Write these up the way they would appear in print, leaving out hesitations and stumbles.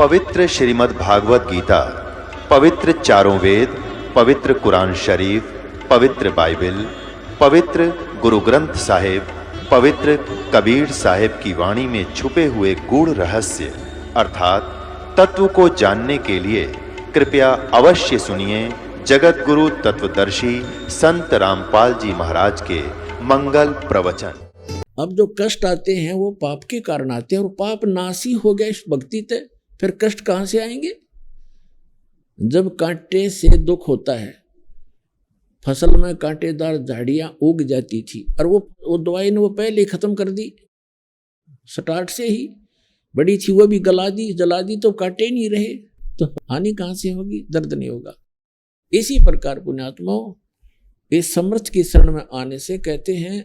पवित्र श्रीमद् भागवत गीता, पवित्र चारों वेद, पवित्र कुरान शरीफ, पवित्र बाइबल, पवित्र गुरु ग्रंथ साहिब, पवित्र कबीर साहिब की वाणी में छुपे हुए गूढ़ रहस्य अर्थात तत्व को जानने के लिए कृपया अवश्य सुनिए जगत गुरु तत्वदर्शी संत रामपाल जी महाराज के मंगल प्रवचन। अब जो कष्ट आते हैं वो पाप के कारण आते हैं, और पाप नासी हो गया इस भक्ति से, फिर कष्ट कहां से आएंगे? जब कांटे से दुख होता है, फसल में कांटेदार झाड़ियां उग जाती थी और वो दवाई ने वो पहले खत्म कर दी, स्टार्ट से ही बड़ी थी वो भी जला दी तो कांटे नहीं रहे, तो हानि कहां से होगी? दर्द नहीं होगा। इसी प्रकार पुण्यात्माओं, इस समर्थ की शरण में आने से कहते हैं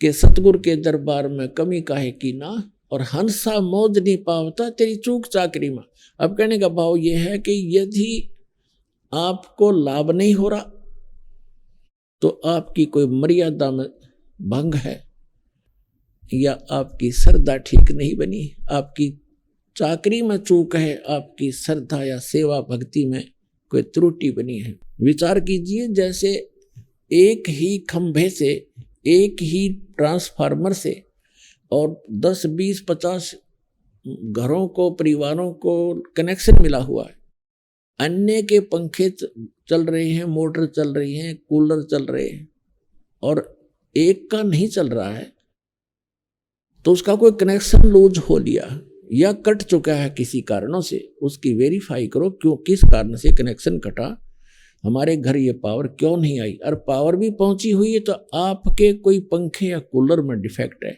कि सतगुरु के दरबार में कमी काहे की ना, और हंसा मौज नहीं पावता तेरी चूक चाकरी में। अब कहने का भाव यह है कि यदि आपको लाभ नहीं हो रहा तो आपकी कोई मर्यादा में भंग है, या आपकी श्रद्धा ठीक नहीं बनी, आपकी चाकरी में चूक है, आपकी श्रद्धा या सेवा भक्ति में कोई त्रुटि बनी है। विचार कीजिए, जैसे एक ही खंभे से, एक ही ट्रांसफार्मर से और 10, 20, 50 घरों को, परिवारों को कनेक्शन मिला हुआ है। अन्य के पंखे चल रहे हैं, मोटर चल रही हैं, कूलर चल रहे हैं, और एक का नहीं चल रहा है, तो उसका कोई कनेक्शन लूज हो लिया या कट चुका है किसी कारणों से, उसकी वेरीफाई करो क्यों, किस कारण से कनेक्शन कटा, हमारे घर ये पावर क्यों नहीं आई। और पावर भी पहुंची हुई है तो आपके कोई पंखे या कूलर में डिफेक्ट है,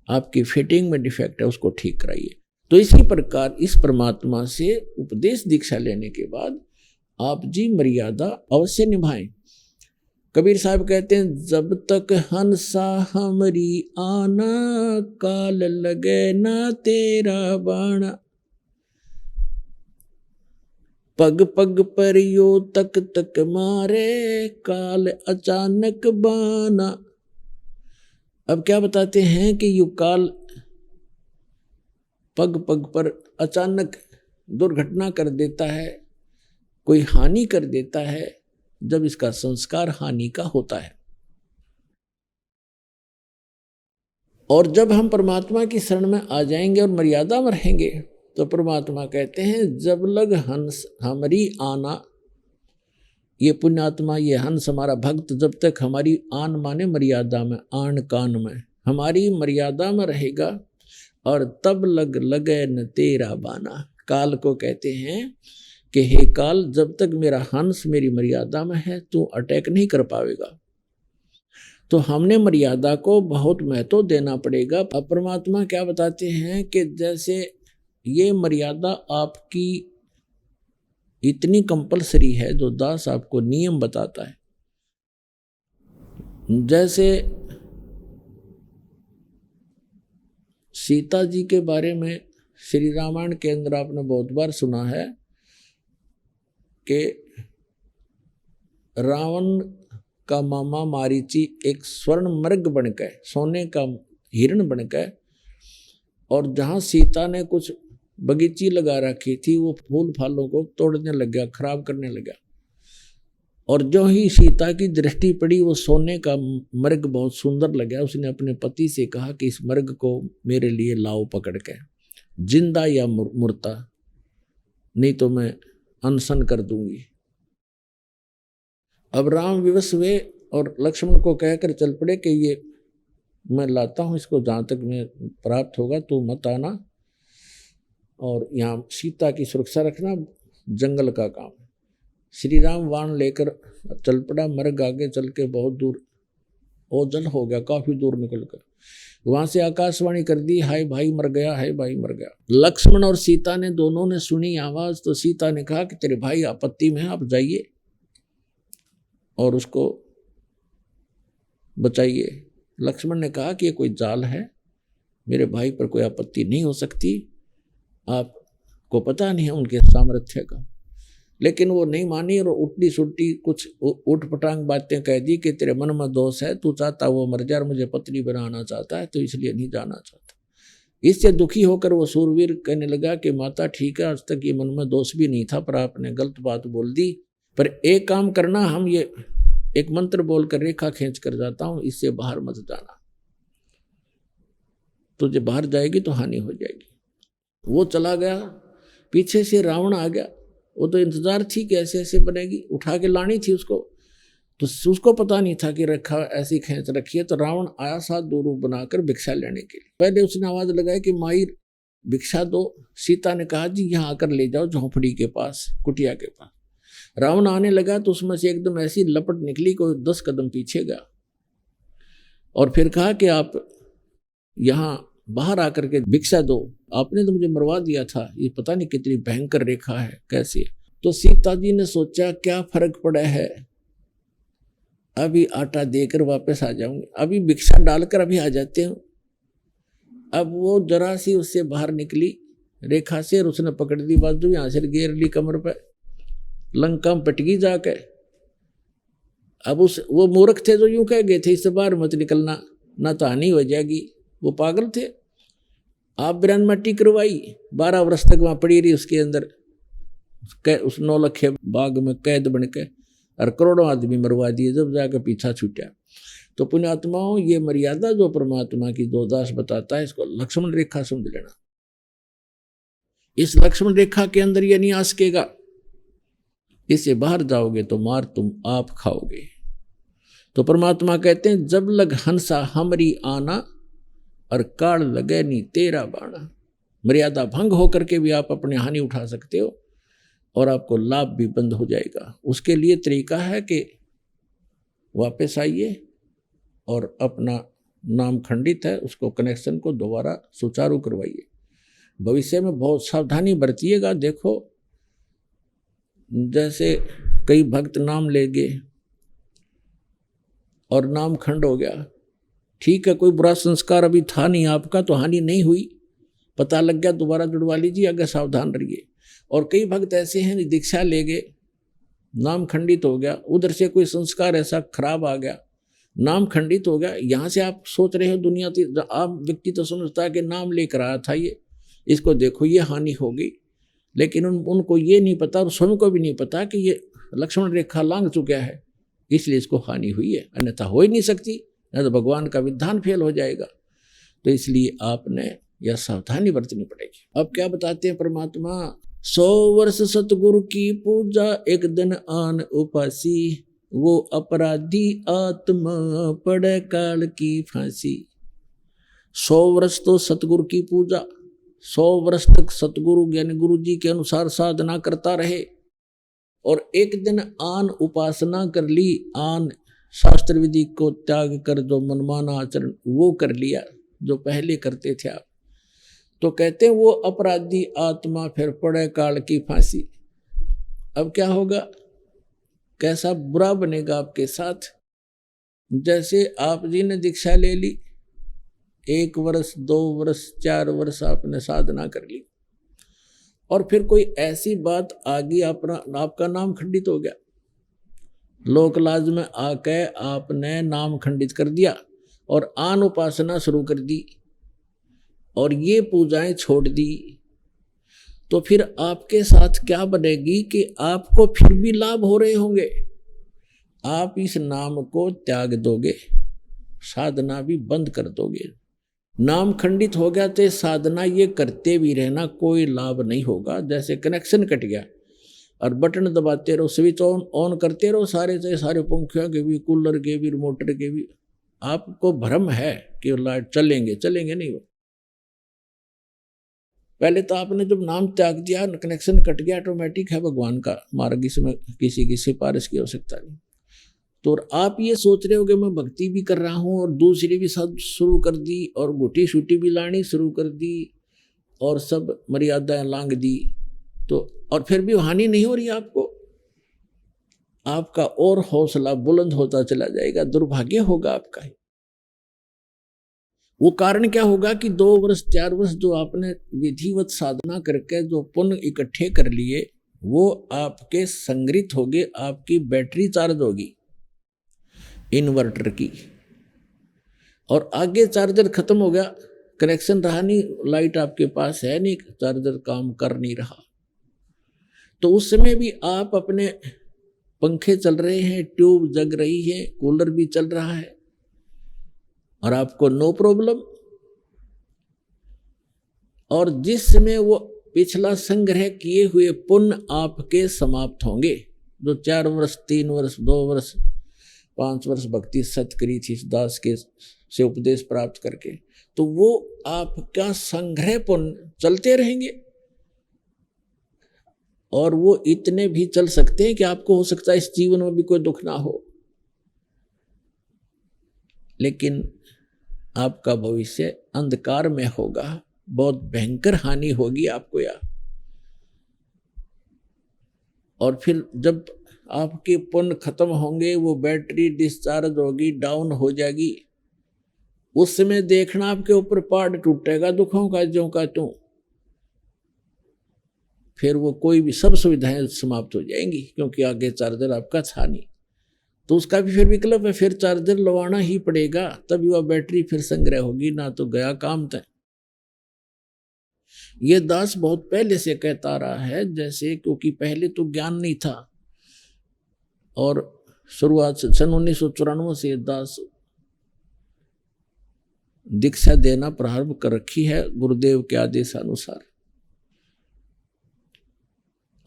आपकी फिटिंग में डिफेक्ट है, उसको ठीक कराइए। तो इसी प्रकार इस परमात्मा से उपदेश दीक्षा लेने के बाद आप जी मर्यादा अवश्य निभाएं। कबीर साहब कहते हैं, जब तक हंसा हमरी आना, काल लगे ना तेरा बाणा, पग पग पर यो तक तक मारे, काल अचानक बाना। अब क्या बताते हैं कि यो काल पग पग पर अचानक दुर्घटना कर देता है, कोई हानि कर देता है, जब इसका संस्कार हानि का होता है। और जब हम परमात्मा की शरण में आ जाएंगे और मर्यादा में रहेंगे तो परमात्मा कहते हैं, जब लग हंस हमारी आना, ये पुण्यात्मा, ये हंस हमारा भक्त जब तक हमारी आन माने मर्यादा में, आन कान में, हमारी मर्यादा में रहेगा, और तब लग लगे न तेरा बाना। काल को कहते हैं कि हे काल, जब तक मेरा हंस मेरी मर्यादा में है तू अटैक नहीं कर पाएगा। तो हमने मर्यादा को बहुत महत्व देना पड़ेगा। अब परमात्मा क्या बताते हैं कि जैसे ये मर्यादा आपकी इतनी कंपलसरी है, जो दास आपको नियम बताता है। जैसे सीता जी के बारे में श्री रामायण के अंदर आपने बहुत बार सुना है कि रावण का मामा मारीची एक स्वर्ण मृग बनकर, सोने का हिरण बनकर, और जहाँ सीता ने कुछ बगीची लगा रखी थी, वो फूल फालों को तोड़ने लग गया, खराब करने लगा। और जो ही सीता की दृष्टि पड़ी, वो सोने का मृग बहुत सुंदर लगा। उसने अपने पति से कहा कि इस मृग को मेरे लिए लाओ पकड़ के, जिंदा या मुर्दा, नहीं तो मैं अनशन कर दूंगी। अब राम विवश हुए और लक्ष्मण को कहकर चल पड़े कि ये मैं लाता हूँ, इसको जहाँ तक मैं प्राप्त होगा तो मत आना, और यहाँ सीता की सुरक्षा रखना, जंगल का काम। श्री राम वाण लेकर चल पड़ा। मर्ग आगे चल के बहुत दूर ओझल हो गया, काफी दूर निकल कर वहां से आकाशवाणी कर दी, हाय भाई मर गया, हाय भाई मर गया। लक्ष्मण और सीता ने दोनों ने सुनी आवाज, तो सीता ने कहा कि तेरे भाई आपत्ति में है, आप जाइए और उसको बचाइए। लक्ष्मण ने कहा कि ये कोई जाल है, मेरे भाई पर कोई आपत्ति नहीं हो सकती, आपको पता नहीं है उनके सामर्थ्य का। लेकिन वो नहीं मानी और उल्टी सुल्टी कुछ उठ पटांग बातें कह दी कि तेरे मन में दोष है, तू चाहता वो मर जाए, मुझे पत्नी बनाना चाहता है, तो इसलिए नहीं जाना चाहता। इससे दुखी होकर वो सूरवीर कहने लगा कि माता ठीक है, आज तक ये मन में दोष भी नहीं था, पर आपने गलत बात बोल दी। पर एक काम करना, हम ये एक मंत्र बोलकर रेखा खींच कर जाता हूं, इससे बाहर मत जाना, तुझे बाहर जाएगी तो हानि हो जाएगी। वो चला गया, पीछे से रावण आ गया। वो तो इंतजार थी कि ऐसे ऐसे बनेगी, उठा के लानी थी उसको, तो उसको पता नहीं था कि रेखा ऐसी खींच रखी है। तो रावण आया साथ दो रूप बनाकर भिक्षा लेने के लिए। पहले उसने आवाज लगाई कि माई भिक्षा दो। सीता ने कहा जी यहाँ आकर ले जाओ झोंपड़ी के पास, कुटिया के पास। रावण आने लगा तो उसमें से एकदम ऐसी लपट निकली, कोई 10 कदम पीछे गया और फिर कहा कि आप यहाँ बाहर आकर के भिक्षा दो, आपने तो मुझे मरवा दिया था, ये पता नहीं कितनी भयंकर रेखा है, कैसी। तो सीता जी ने सोचा क्या फर्क पड़ा है, अभी आटा देकर वापस आ जाऊंगे, अभी भिक्षा डालकर अभी आ जाते हैं। अब वो जरा सी उससे बाहर निकली रेखा से और उसने पकड़ दी बाजू, यहां से घेर ली कमर पे, लंका में पटगी जाके। अब वो मूर्ख थे जो यूं कह गए थे इससे बाहर मत निकलना, ना तो हानि हो जाएगी। वो पागल थे। आप बिरान मट्टी करवाई, 12 वर्ष तक वहां पड़ी रही उसके अंदर, उस 9 लखे बाग में कैद बन के, और करोड़ों आदमी मरवा दिए जब जाकर पीछा छूटा। तो पुण्यात्माओं, ये मर्यादा जो परमात्मा की दो दास बताता है, इसको लक्ष्मण रेखा समझ लेना। इस लक्ष्मण रेखा के अंदर ये नहीं आ सकेगा, इससे बाहर जाओगे तो मार तुम आप खाओगे। तो परमात्मा कहते हैं जब लग हंसा हमरी आना, और काल लगे नी तेरा बाणा। मर्यादा भंग होकर के भी आप अपने हानि उठा सकते हो और आपको लाभ भी बंद हो जाएगा। उसके लिए तरीका है कि वापस आइए और अपना नाम खंडित है उसको कनेक्शन को दोबारा सुचारू करवाइए। भविष्य में बहुत सावधानी बरतिएगा। देखो जैसे कई भक्त नाम ले गए और नाम खंड हो गया, ठीक है, कोई बुरा संस्कार अभी था नहीं आपका तो हानि नहीं हुई, पता लग गया दोबारा जुड़वा लीजिए, अगर सावधान रहिए। और कई भक्त ऐसे हैं दीक्षा ले गए, नाम खंडित हो गया, उधर से कोई संस्कार ऐसा खराब आ गया, नाम खंडित हो गया। यहाँ से आप सोच रहे हो दुनिया आप व्यक्ति तो समझता है कि नाम लेकर आया था ये, इसको देखो ये हानि होगी, लेकिन उनको ये नहीं पता और स्वयं को भी नहीं पता कि ये लक्ष्मण रेखा लांघ चुका है, इसलिए इसको हानि हुई है, अन्यथा हो ही नहीं सकती, न तो भगवान का विधान फेल हो जाएगा। तो इसलिए आपने यह सावधानी बरतनी पड़ेगी। अब क्या बताते हैं परमात्मा, 100 वर्ष सतगुरु की पूजा, एक दिन आन उपासी, वो अपराधी आत्मा पड़े काल की फांसी। 100 वर्ष तो सतगुरु की पूजा, 100 वर्ष तक सतगुरु यानी गुरु जी के अनुसार साधना करता रहे, और एक दिन आन उपासना कर ली, आन शास्त्र विधि को त्याग कर जो मनमाना आचरण वो कर लिया जो पहले करते थे आप, तो कहते हैं वो अपराधी आत्मा फिर पड़े काल की फांसी। अब क्या होगा, कैसा बुरा बनेगा आपके साथ। जैसे आप जी ने दीक्षा ले ली, 1 वर्ष 2 वर्ष 4 वर्ष आपने साधना कर ली, और फिर कोई ऐसी बात आ गई, आपका नाम खंडित हो गया, लोक लाज में आके आपने नाम खंडित कर दिया और आन उपासना शुरू कर दी और ये पूजाएं छोड़ दी, तो फिर आपके साथ क्या बनेगी कि आपको फिर भी लाभ हो रहे होंगे, आप इस नाम को त्याग दोगे, साधना भी बंद कर दोगे। नाम खंडित हो गया तो साधना ये करते भी रहना, कोई लाभ नहीं होगा। जैसे कनेक्शन कट गया और बटन दबाते रहो, स्विच ऑन करते रहो, सारे पंखियों के भी, कूलर के भी, मोटर के भी, आपको भ्रम है कि लाइट चलेंगे नहीं। वो पहले तो आपने जब नाम त्याग दिया, कनेक्शन कट गया, ऑटोमेटिक है भगवान का मार्ग, इसमें किसी की सिफारिश की आवश्यकता नहीं। तो आप ये सोच रहे हो कि मैं भक्ति भी कर रहा हूँ और दूसरी भी सब शुरू कर दी और गुटी शूटी भी लानी शुरू कर दी और सब मर्यादाएं लांघ दी, तो और फिर भी हानि नहीं हो रही आपको, आपका और हौसला बुलंद होता चला जाएगा, दुर्भाग्य होगा आपका। वो कारण क्या होगा कि 2 वर्ष 4 वर्ष जो आपने विधिवत साधना करके जो पुण्य इकट्ठे कर लिए वो आपके संग्रहित हो गए, आपकी बैटरी चार्ज होगी इन्वर्टर की, और आगे चार्जर खत्म हो गया, कनेक्शन रहा नहीं, लाइट आपके पास है नहीं, चार्जर काम कर नहीं रहा, तो उस समय भी आप अपने पंखे चल रहे हैं, ट्यूब जग रही है, कूलर भी चल रहा है और आपको नो प्रॉब्लम। और जिस समय वो पिछला संग्रह किए हुए पुण्य आपके समाप्त होंगे, जो 4 वर्ष 3 वर्ष 2 वर्ष 5 वर्ष भक्ति सत करी थी इस दास के से उपदेश प्राप्त करके, तो वो आपका संग्रह पुण्य चलते रहेंगे और वो इतने भी चल सकते हैं कि आपको हो सकता है इस जीवन में भी कोई दुख ना हो, लेकिन आपका भविष्य अंधकार में होगा, बहुत भयंकर हानि होगी आपको यार। और फिर जब आपके पुण्य खत्म होंगे, वो बैटरी डिस्चार्ज होगी, डाउन हो जाएगी, उस समय देखना आपके ऊपर पहाड़ टूटेगा दुखों का ज्यों का त्यों। फिर वो कोई भी सब सुविधाएं समाप्त हो जाएंगी, क्योंकि आगे चार्जर आपका था नहीं, तो उसका भी फिर विकल्प है, फिर चार्जर लगवाना ही पड़ेगा, तभी वह बैटरी फिर संग्रह होगी, ना तो गया काम तय। ये दास बहुत पहले से कहता आ रहा है, जैसे क्योंकि पहले तो ज्ञान नहीं था और शुरुआत से सन 1994 से दास दीक्षा देना प्रारंभ कर रखी है गुरुदेव के आदेशानुसार।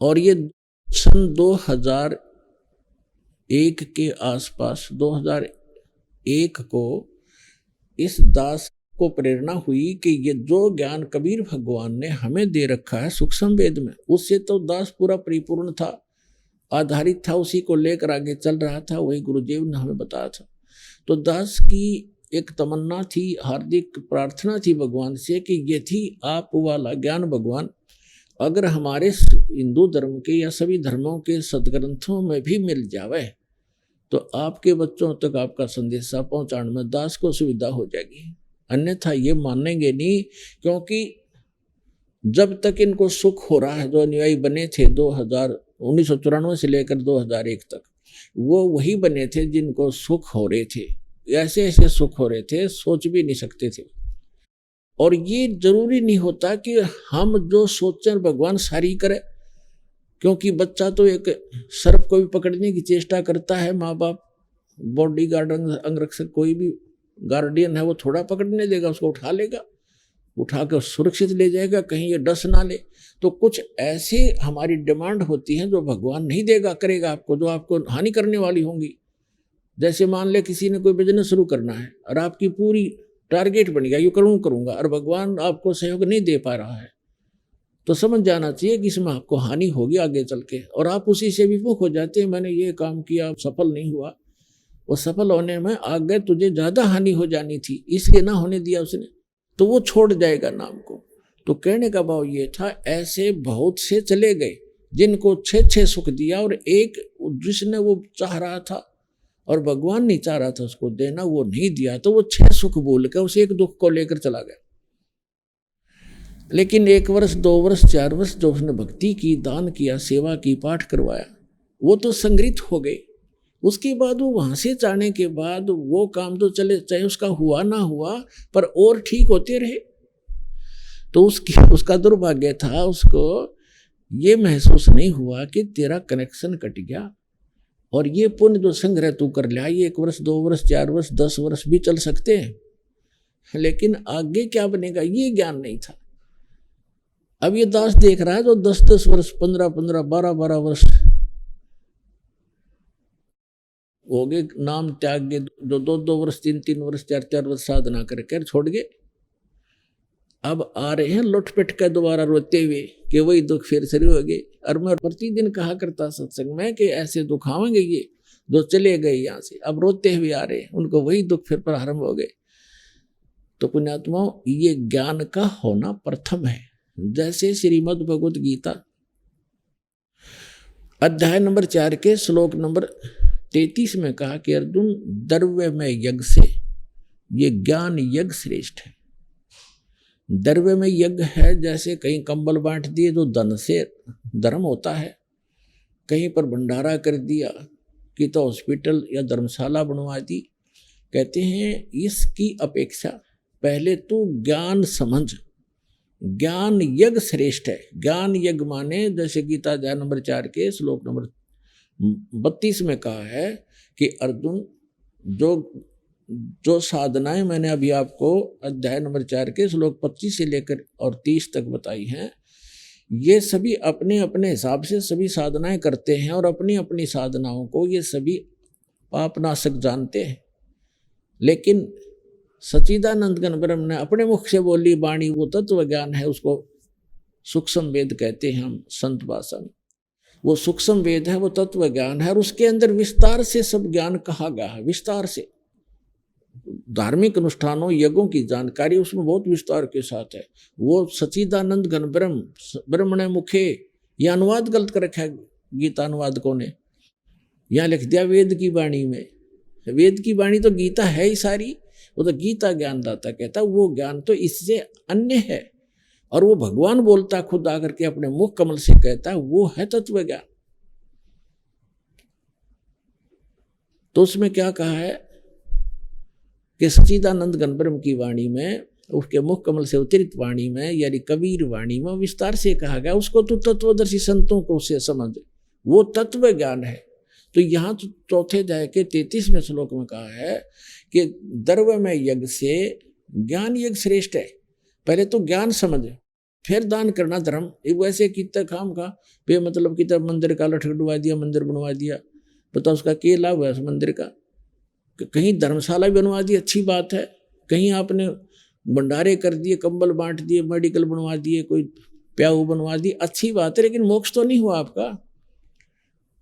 और ये सन 2001 के आसपास 2001 को इस दास को प्रेरणा हुई कि ये जो ज्ञान कबीर भगवान ने हमें दे रखा है सूक्ष्म वेद में, उससे तो दास पूरा परिपूर्ण था, आधारित था, उसी को लेकर आगे चल रहा था, वही गुरुदेव ने हमें बताया था। तो दास की एक तमन्ना थी, हार्दिक प्रार्थना थी भगवान से कि यदि आप वाला ज्ञान भगवान अगर हमारे हिंदू धर्म के या सभी धर्मों के सदग्रंथों में भी मिल जावे, तो आपके बच्चों तक आपका संदेशा पहुंचाने में दास को सुविधा हो जाएगी। अन्यथा ये मानेंगे नहीं, क्योंकि जब तक इनको सुख हो रहा है, जो अनुयायी बने थे 1994 से लेकर 2001 तक, वो वही बने थे जिनको सुख हो रहे थे, ऐसे ऐसे सुख हो रहे थे सोच भी नहीं सकते थे। और ये जरूरी नहीं होता कि हम जो सोचें भगवान सारी करे, क्योंकि बच्चा तो एक सर्प को भी पकड़ने की चेष्टा करता है, माँ बाप बॉडी गार्ड अंगरक्षक कोई भी गार्डियन है वो थोड़ा पकड़ने देगा, उसको उठा लेगा, उठा कर सुरक्षित ले जाएगा, कहीं ये डस ना ले। तो कुछ ऐसे हमारी डिमांड होती है जो भगवान नहीं देगा करेगा आपको, जो आपको हानि करने वाली होंगी। जैसे मान ले किसी ने कोई बिजनेस शुरू करना है और आपकी पूरी टारगेट बन गया, ये करूँगा, और भगवान आपको सहयोग नहीं दे पा रहा है, तो समझ जाना चाहिए कि इसमें आपको हानि होगी आगे चल के, और आप उसी से विमुख हो जाते हैं, मैंने ये काम किया सफल नहीं हुआ, वो सफल होने में आगे तुझे ज़्यादा हानि हो जानी थी, इसलिए ना होने दिया उसने, तो वो छोड़ जाएगा नाम को। तो कहने का भाव ये था, ऐसे बहुत से चले गए जिनको 6 सुख दिया, और एक जिसने वो चाह रहा था और भगवान नहीं चाह रहा था उसको देना, वो नहीं दिया, तो वो 6 सुख बोल के उस एक दुख को लेकर चला गया। लेकिन 1 वर्ष 2 वर्ष 4 वर्ष जो उसने भक्ति की, दान किया, सेवा की, पाठ करवाया, वो तो संग्रहित हो गए। उसके बाद वो वहां से जाने के बाद वो काम तो चले, चाहे उसका हुआ ना हुआ, पर और ठीक होते रहे। तो उसका दुर्भाग्य था, उसको ये महसूस नहीं हुआ कि तेरा कनेक्शन कट गया, और ये पुण्य जो संग्रह तू कर लिया, ये 1 वर्ष 2 वर्ष 4 वर्ष 10 वर्ष भी चल सकते हैं, लेकिन आगे क्या बनेगा ये ज्ञान नहीं था। अब ये दास देख रहा है जो 10-10 वर्ष 15-15 12-12 वर्ष हो गए नाम त्याग गए, जो 2-2 वर्ष 3-3 वर्ष 4-4 वर्ष साधना करके छोड़ गए, अब आ रहे हैं लुटपिट कर दोबारा रोते हुए कि वही दुख फिर शुरू हो गए। और मैं प्रतिदिन कहा करता सत्संग में कि ऐसे दुख आवेंगे ये जो चले गए यहाँ से, अब रोते हुए आ रहे हैं, उनको वही दुख फिर प्रारंभ हो गए। तो पुण्यात्माओं, ये ज्ञान का होना प्रथम है। जैसे श्रीमद् भगवत गीता अध्याय नंबर 4 के श्लोक नंबर 33 में कहा कि अर्जुन, द्रव्य में यज्ञ से ये ज्ञान यज्ञ श्रेष्ठ है। द्रव्य में यज्ञ है, जैसे कहीं कंबल बांट दिए तो धन से धर्म होता है, कहीं पर भंडारा कर दिया कि तो हॉस्पिटल या धर्मशाला बनवा दी। कहते हैं इसकी अपेक्षा पहले तू ज्ञान समझ। ज्ञान यज्ञ श्रेष्ठ है। ज्ञान यज्ञ माने जैसे गीता अध्याय नंबर 4 के श्लोक नंबर 32 में कहा है कि अर्जुन जो साधनाएं मैंने अभी आपको अध्याय नंबर 4 के श्लोक 25 से लेकर और 30 तक बताई हैं, ये सभी अपने अपने हिसाब से सभी साधनाएं करते हैं और अपनी अपनी साधनाओं को ये सभी पापनाशक जानते हैं। लेकिन सच्चिदानंद घन ब्रह्म ने अपने मुख से बोली वाणी वो तत्व ज्ञान है, उसको सूक्ष्म वेद कहते हैं हम संत भाषा में। वो सूक्ष्म वेद है, वो तत्व ज्ञान है और उसके अंदर विस्तार से सब ज्ञान कहा गया है। विस्तार से धार्मिक अनुष्ठानों यज्ञों की जानकारी उसमें बहुत विस्तार के साथ है। वो सच्चिदानंद घन ब्रह्मणे मुखे, यह अनुवाद गलत कर रखा है गीता अनुवादकों ने, यहाँ लिख दिया वेद की वाणी में। वेद की वाणी तो गीता है ही सारी, वो तो गीता ज्ञानदाता कहता, वो ज्ञान तो इससे अन्य है और वो भगवान बोलता खुद आकर के अपने मुख कमल से कहता, वो है तत्व ज्ञान। तो उसमें क्या कहा है कि सच्चिदानंद घन ब्रह्म की वाणी में, उसके मुख कमल से उतरित वाणी में यानी कबीर वाणी में विस्तार से कहा गया, उसको तो तत्वदर्शी संतों को उससे समझ, वो तत्व ज्ञान है। तो यहाँ तो चौथे अध्याय के 33वें श्लोक में कहा है कि द्रव्य में यज्ञ से ज्ञान यज्ञ श्रेष्ठ है। पहले तो ज्ञान समझ, फिर दान करना धर्म। एक वैसे कितना काम का बे मतलब कितना मंदिर का लठगडवा दिया, मंदिर बनवा दिया, पता उसका क्या लाभ है उस मंदिर का। कहीं धर्मशाला बनवा दी, अच्छी बात है। कहीं आपने भंडारे कर दिए, कंबल बांट दिए, मेडिकल बनवा दिए, कोई प्याऊ बनवा दी, अच्छी बात है, लेकिन मोक्ष तो नहीं हुआ आपका।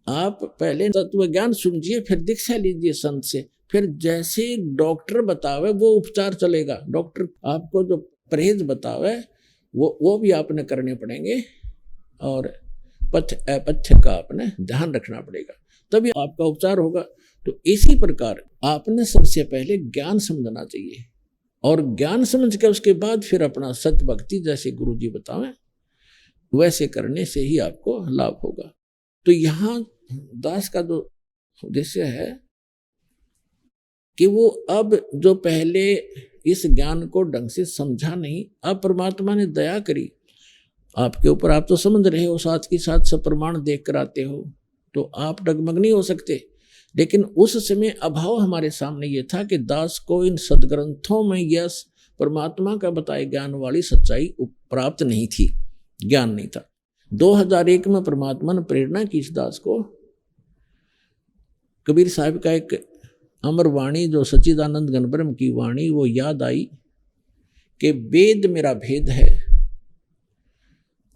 आप पहले तत्व ज्ञान समझिए, फिर दीक्षा लीजिए संत से, फिर जैसे डॉक्टर बतावे वो उपचार चलेगा। डॉक्टर आपको जो परहेज बतावे वो भी आपने करने पड़ेंगे और पथ्य अपथ्य का आपने ध्यान रखना पड़ेगा, तभी आपका उपचार होगा। तो इसी प्रकार आपने सबसे पहले ज्ञान समझना चाहिए और ज्ञान समझ के उसके बाद फिर अपना सत्य भक्ति जैसे गुरु जी बतावें वैसे करने से ही आपको लाभ होगा। तो यहाँ दास का जो उद्देश्य है कि वो अब जो पहले इस ज्ञान को ढंग से समझा नहीं, अब परमात्मा ने दया करी आपके ऊपर, आप तो समझ रहे हो, साथ के साथ सब प्रमाण देख कर आते हो, तो आप डगमग नहीं हो सकते। लेकिन उस समय अभाव हमारे सामने ये था कि दास को इन सदग्रंथों में यह परमात्मा का बताए ज्ञान वाली सच्चाई प्राप्त नहीं थी, ज्ञान नहीं था। 2001 में परमात्मा ने प्रेरणा की इस दास को, कबीर साहब का एक अमर वाणी जो सच्चिदानंद घन ब्रह्म की वाणी वो याद आई कि वेद मेरा भेद है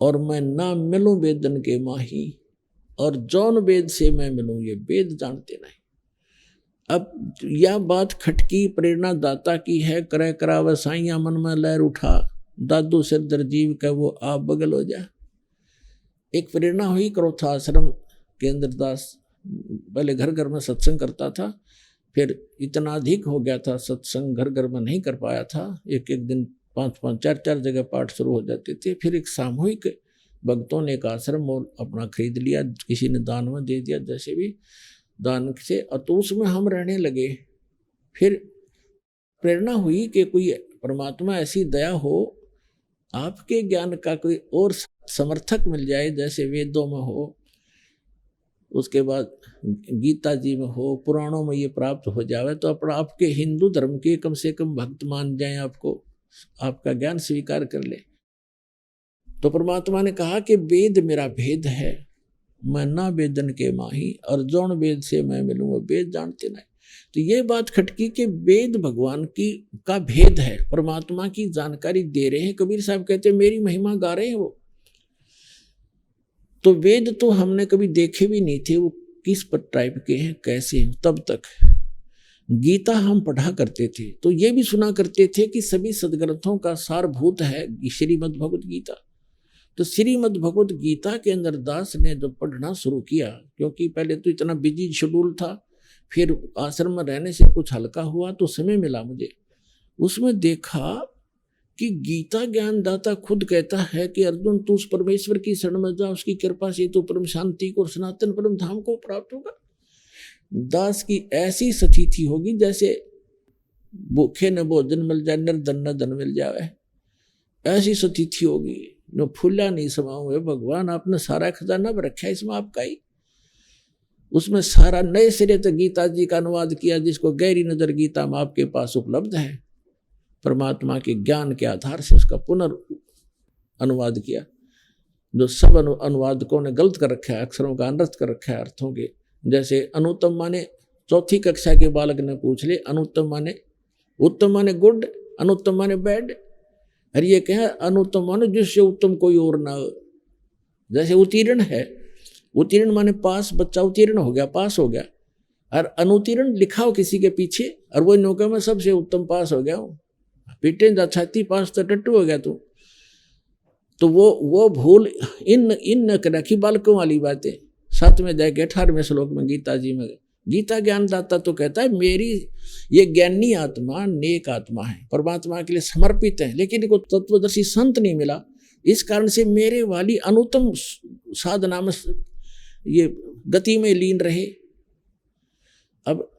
और मैं ना मिलूं वेदन के माही, और जौन वेद से मैं मिलूं ये वेद जानते नहीं। अब यह बात खटकी प्रेरणा दाता की है, करे करावे साइया मन में लहर उठा, दादू सिर दरजीव का वो आप बगल हो जा। एक प्रेरणा हुई क्रोथा आश्रम के अंदर दास पहले घर घर में सत्संग करता था, फिर इतना अधिक हो गया था सत्संग घर घर में नहीं कर पाया था, एक एक दिन 5-5 4-4 जगह पाठ शुरू हो जाते थे। फिर एक सामूहिक भक्तों ने एक आश्रम अपना खरीद लिया, किसी ने दान में दे दिया, जैसे भी दान से, और तो उसमें हम रहने लगे। फिर प्रेरणा हुई कि कोई परमात्मा ऐसी दया हो, आपके ज्ञान का कोई और समर्थक मिल जाए, जैसे वेदों में हो, उसके बाद गीता जी में हो, पुराणों में ये प्राप्त हो जावे, तो अपना आपके हिंदू धर्म के कम से कम भक्त मान जाए, आपको आपका ज्ञान स्वीकार कर ले। तो परमात्मा ने कहा कि वेद मेरा भेद है, मैं ना वेदन के माही, और जौन वेद से मैं मिलूँ वो वेद जानते नहीं। तो ये बात खटकी कि वेद भगवान की का भेद है, परमात्मा की जानकारी दे रहे हैं। कबीर साहब कहते हैं मेरी महिमा गा रहे हैं वो। तो वेद तो हमने कभी देखे भी नहीं थे, वो किस पर टाइप के हैं, कैसे हैं। तब तक गीता हम पढ़ा करते थे तो ये भी सुना करते थे कि सभी सदग्रंथों का सारभूत है श्रीमद् भगवत गीता। तो श्रीमद् भगवत गीता के अंदर दास ने जब पढ़ना शुरू किया, क्योंकि पहले तो इतना बिजी शेड्यूल था, फिर आश्रम में रहने से कुछ हल्का हुआ तो समय मिला मुझे, उसमें देखा कि गीता ज्ञानदाता खुद कहता है कि अर्जुन तू उस परमेश्वर की शरण में जा, उसकी कृपा से तू परम शांति को, सनातन परम धाम को प्राप्त होगा। दास की ऐसी स्थिति होगी जैसे भूखे न भोजन मिल जाए, निर्धन न धन मिल जाए, ऐसी स्थिति होगी। न फूला नहीं समाऊं है भगवान, आपने सारा खजाना भी रखा है इसमें आपका ही। उसमें सारा नए सिरे से गीता जी का अनुवाद किया, जिसको गहरी नजर गीता में आपके पास उपलब्ध है। परमात्मा के ज्ञान के आधार से उसका पुनर्अनुवाद किया। जो सब अनुवादकों ने गलत कर रखा है, अक्षरों का अनर्थ कर रखा है अर्थों के। जैसे अनुत्तम माने चौथी कक्षा के बालक ने पूछ ले, अनुत्तम माने उत्तम माने गुड, अनुत्तम माने बैड। और ये कहे अनुत्तम माने जिससे उत्तम कोई और ना हो। जैसे उत्तीर्ण है, उत्तीर्ण माने पास, बच्चा उत्तीर्ण हो गया, पास हो गया। और अनुत्तीर्ण लिखा हो किसी के पीछे और वो नौका में सबसे उत्तम पास हो गया हूँ, पीटे जा छाती पास तो टट्टू हो गया तू। तो वो भूल इन न रखी बालकों वाली बातें। 7वें अध्याय के 18वें श्लोक में गीता जी में गीता ज्ञानदाता तो कहता है मेरी ये ज्ञानी आत्मा नेक आत्मा है, परमात्मा के लिए समर्पित है, लेकिन इनको तत्वदर्शी संत नहीं मिला। इस कारण से मेरे वाली अनुत्तम साधना में ये गति में लीन रहे। अब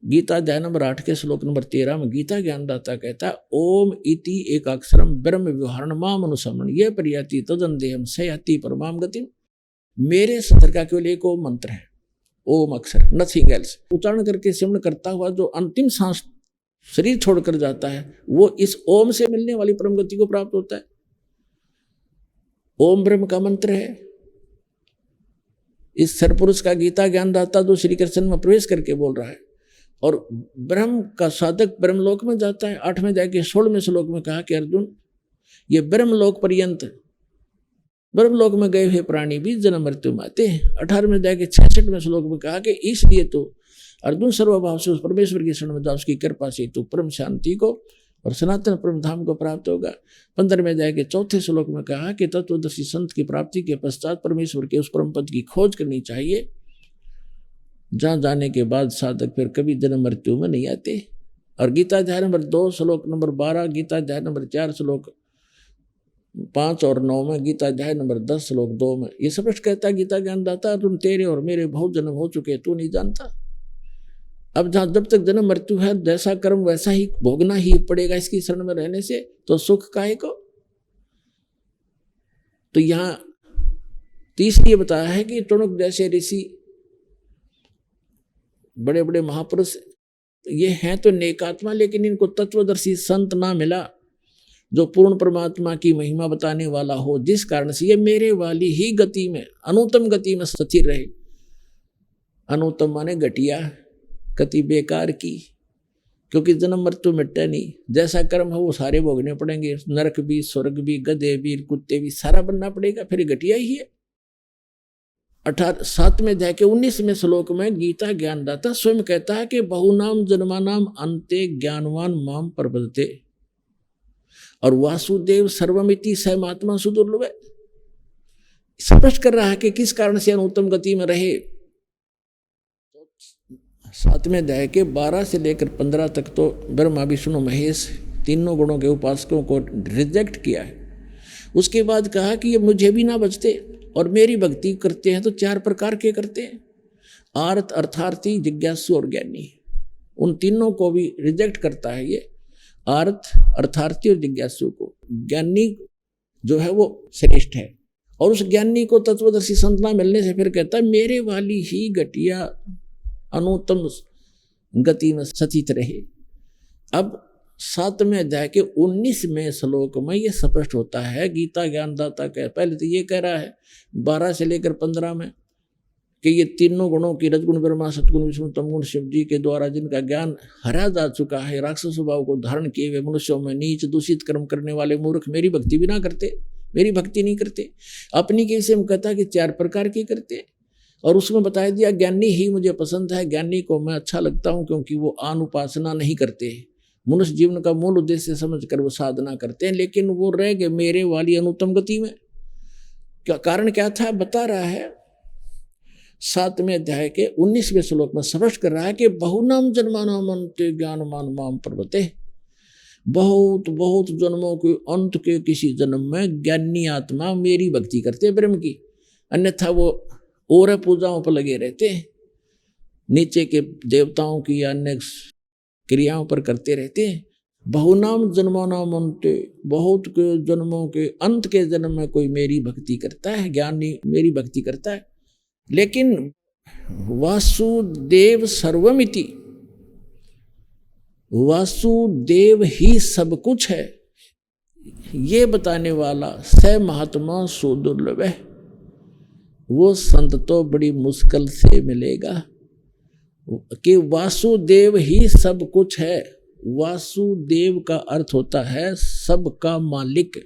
गीता अध्याय नंबर 8 के श्लोक नंबर 13 में गीता ज्ञानदाता कहता है ओम इति एक अक्षरम ब्रह्म व्यवहारण माम अनुसमन ये प्रयाति तदंदेहम सयाति परमाम गतिम। मेरे सतर का केवल एक ओम मंत्र है, ओम अक्षर, नथिंग एल्स। उच्चारण करके सिमरण करता हुआ जो अंतिम सांस शरीर छोड़कर जाता है वो इस ओम से मिलने वाली परम गति को प्राप्त होता है। ओम ब्रह्म का मंत्र है। इस सरपुरुष का गीता ज्ञानदाता जो श्री कृष्ण में प्रवेश करके बोल रहा है और ब्रह्म का साधक ब्रह्मलोक में जाता है। 8वें अध्याय के 16वें श्लोक में कहा कि अर्जुन ये ब्रह्मलोक पर्यंत ब्रह्मलोक में गए हुए प्राणी भी जन्म मृत्यु में आते हैं। 18वें अध्याय के 66वें श्लोक में कहा कि इसलिए तो अर्जुन सर्वभाव से उस परमेश्वर की शरण में जा, उसकी कृपा से तू परम शांति को और सनातन परम धाम को प्राप्त होगा। 15वें अध्याय के 4थे श्लोक में कहा कि तत्वदर्शी संत की प्राप्ति के पश्चात परमेश्वर के उस परम पद की खोज करनी चाहिए जहाँ जाने के बाद साधक फिर कभी जन्म मृत्यु में नहीं आते। और गीता अध्याय नंबर 2 श्लोक नंबर 12, गीता अध्याय नंबर 4 श्लोक 5 और 9 में, गीता अध्याय नंबर 10 श्लोक 2 में ये स्पष्ट कहता है गीता ज्ञानदाता तुम तेरे और मेरे बहुत जन्म हो चुके तू नहीं जानता। अब जहाँ जब तक जन्म मृत्यु है जैसा कर्म वैसा ही भोगना ही पड़ेगा इसकी शरण में रहने से, तो सुख काहे को। तो यहाँ तीसरी बताया है कि टुणक जैसे ऋषि बड़े बड़े महापुरुष ये हैं तो नेकात्मा, लेकिन इनको तत्वदर्शी संत ना मिला जो पूर्ण परमात्मा की महिमा बताने वाला हो, जिस कारण से ये मेरे वाली ही गति में अनुत्तम गति में स्थिर रहे। अनुत्तम माने घटिया गति, बेकार की, क्योंकि जन्म मृत्यु मिटता नहीं। जैसा कर्म हो वो सारे भोगने पड़ेंगे, नरक भी, स्वर्ग भी, गधे भी, कुत्ते भी, सारा बनना पड़ेगा, फिर घटिया ही है। 7वें अध्याय के 19वें श्लोक में गीता ज्ञानदाता स्वयं कहता है कि बहुनाम जन्मानाम अंते ज्ञानवान माम प्रपद्यते और वासुदेव सर्वमिति सहमात्मा सुदुर्लभ। स्पष्ट कर रहा है कि किस कारण से अनुत्तम गति में रहे। 7वें अध्याय के 12 से लेकर 15 तक तो ब्रह्मा विष्णु महेश तीनों गुणों के उपासकों को रिजेक्ट किया है। उसके बाद कहा कि ये मुझे भी ना बचते और मेरी भक्ति करते हैं तो 4 प्रकार के करते हैं, आर्त, अर्थार्थी, जिज्ञासु और ज्ञानी। उन तीनों को भी रिजेक्ट करता है ये, आर्त, अर्थार्थी और जिज्ञासु को। ज्ञानी जो है वो श्रेष्ठ है और उस ज्ञानी को तत्वदर्शी संत ना मिलने से फिर कहता है मेरे वाली ही घटिया अनुत्तम गति में स्थित रहे। अब 7वें अध्याय के 19वें श्लोक में ये स्पष्ट होता है गीता ज्ञानदाता कह, पहले तो ये कह रहा है 12 से लेकर 15 में कि ये तीनों गुणों की रजगुण ब्रह्मा सतगुण विष्णु तमगुण शिव जी के द्वारा जिनका ज्ञान हरा जा चुका है, राक्षस स्वभाव को धारण किए हुए मनुष्यों में नीच दूषित कर्म करने वाले मूर्ख मेरी भक्ति भी ना करते, मेरी भक्ति नहीं करते। अपनी के विषय में कहता कि 4 प्रकार की करते और उसमें बताया दिया ज्ञानी ही मुझे पसंद है, ज्ञानी को मैं अच्छा लगता हूँ क्योंकि वो आन उपासना नहीं करते, मनुष्य जीवन का मूल उद्देश्य समझकर वो साधना करते हैं, लेकिन वो रह गए मेरे वाली अनुत्तम गति में। क्या कारण क्या था बता रहा है 7वें अध्याय के 19वें श्लोक में स्पष्ट कर रहा है कि बहुनाम जन्मानाम अन्ते ज्ञानवान माम प्रपद्यते। बहुत बहुत जन्मों के अंत के किसी जन्म में ज्ञानी आत्मा मेरी भक्ति करते हैं ब्रह्म की, अन्यथा वो और पूजाओं पर लगे रहते हैं, नीचे के देवताओं की या अन्य क्रियाओं पर करते रहते हैं। बहुनाम जन्मानाम अंते, बहुत के जन्मों के अंत के जन्म में कोई मेरी भक्ति करता है, ज्ञानी मेरी भक्ति करता है। लेकिन वासुदेव सर्वमिति, वासुदेव ही सब कुछ है, ये बताने वाला स महात्मा सुदुर्लभ है। वो संत तो बड़ी मुश्किल से मिलेगा कि वासुदेव ही सब कुछ है। वासुदेव का अर्थ होता है सबका मालिक,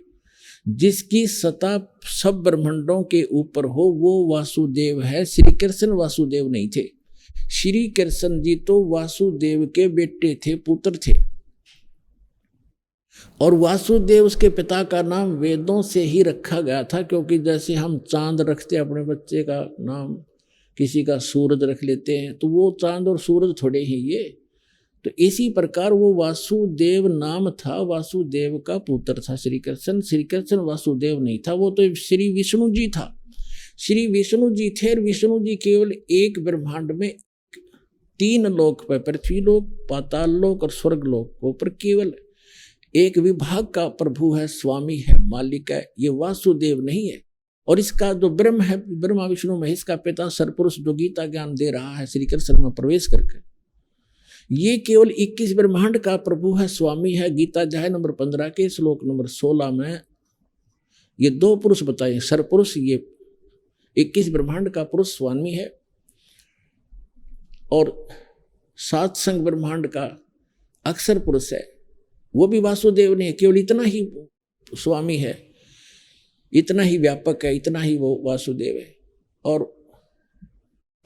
जिसकी सत्ता सब ब्रह्मांडों के ऊपर हो, वो वासुदेव है। श्री कृष्ण वासुदेव नहीं थे। श्री कृष्ण जी तो वासुदेव के बेटे थे, पुत्र थे। और वासुदेव उसके पिता का नाम वेदों से ही रखा गया था, क्योंकि जैसे हम चांद रखते अपने बच्चे का नाम, किसी का सूरज रख लेते हैं, तो वो चांद और सूरज थोड़े ही ये। तो इसी प्रकार वो वासुदेव नाम था, वासुदेव का पुत्र था श्री कृष्ण। श्री कृष्ण वासुदेव नहीं था, वो तो श्री विष्णु जी था। श्री विष्णु जी थे, और विष्णु जी केवल एक ब्रह्मांड में 3 लोक पर, पृथ्वी लोक, पाताल लोक और स्वर्ग लोक पर केवल एक विभाग का प्रभु है, स्वामी है, मालिक है। ये वासुदेव नहीं है। और इसका जो ब्रह्म है, ब्रह्मा विष्णु महेश का पिता सरपुरुष जो गीता ज्ञान दे रहा है श्री कृष्ण में प्रवेश करके, ये केवल 21 ब्रह्मांड का प्रभु है, स्वामी है। गीता अध्याय नंबर 15 के श्लोक नंबर 16 में ये 2 पुरुष बताए। सरपुरुष ये 21 ब्रह्मांड का पुरुष स्वामी है, और 7 संग ब्रह्मांड का अक्षर पुरुष है, वो भी वासुदेव नहीं है। केवल इतना ही स्वामी है, इतना ही व्यापक है, इतना ही वो वासुदेव है। और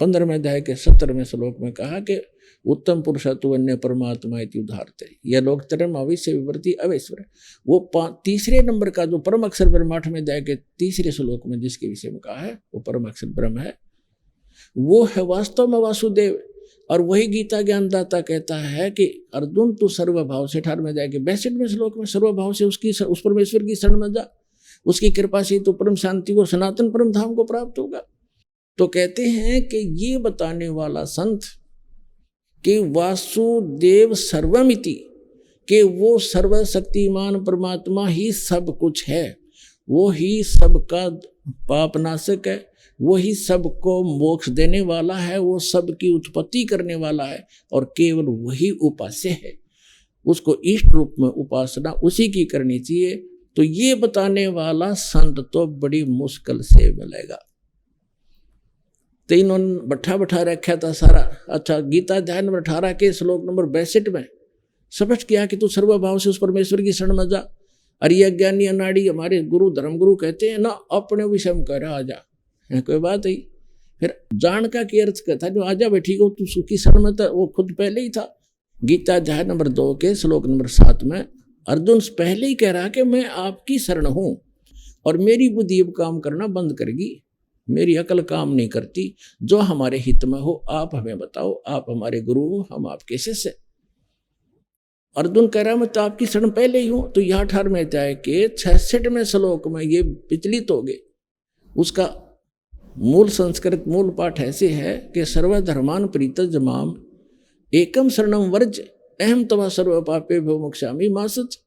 15वें अध्याय के 17वें श्लोक में कहा कि उत्तम पुरुष तु अन्य परमात्मा इति उदाहरते, यह लोकतरम अवश्य विवर्ती अवैश्वर। वो 3रे नंबर का जो परम अक्षर ब्रह्म 8वें अध्याय के 3रे श्लोक में जिसके विषय में कहा है, वो परम अक्षर ब्रह्म है, वो है वास्तव में वासुदेव। और वही गीता ज्ञानदाता कहता है कि अर्जुन तू सर्वभाव से 18वें अध्याय के 62वें श्लोक में सर्वभाव से उस परमेश्वर की शरण में जा, उसकी कृपा से तो परम शांति को, सनातन परम धाम को प्राप्त होगा। तो कहते हैं कि ये बताने वाला संत कि वासुदेव सर्वमिति, कि वो सर्वशक्तिमान परमात्मा ही सब कुछ है, वो ही सबका पापनाशक है, वो ही सबको मोक्ष देने वाला है, वो सबकी उत्पत्ति करने वाला है, और केवल वही उपास्य है। उसको इष्ट रूप में उपासना उसी की करनी चाहिए। तो ये बताने वाला संत तो बड़ी मुश्किल से मिलेगा। तो इन्होंने बैठा रखा था सारा। अच्छा, गीता अध्याय नंबर 18 के श्लोक नंबर 62 में स्पष्ट किया कि तू सर्वभाव से उस परमेश्वर की शरण में जा। और ये अज्ञानी अनाड़ी हमारे गुरु धर्मगुरु कहते हैं ना, अपने विषय में कह रहा आजा, है कोई बात ही। फिर जान का की अर्थ कहता जो आजा बैठी हो तू सुखी शरण में, वो खुद पहले ही था। गीता अध्याय नंबर 2 के श्लोक नंबर 7 में अर्जुन पहले ही कह रहा कि मैं आपकी शरण हूं, और मेरी बुद्धि अब काम करना बंद करेगी, मेरी अकल काम नहीं करती। जो हमारे हित में हो आप हमें बताओ, आप हमारे गुरु हो, हम आपके शिष्य। अर्जुन कह रहा मैं तो आपकी शरण पहले ही हूं। तो यह 18वें अध्याय के 66वें श्लोक में ये विचलित हो गए। उसका मूल संस्कृत मूल पाठ ऐसे है कि सर्वधर्मान प्रीतजमाम एकम शरणम वर्ज अहम तवा सर्व पापे भो मोक्षामि मा सच।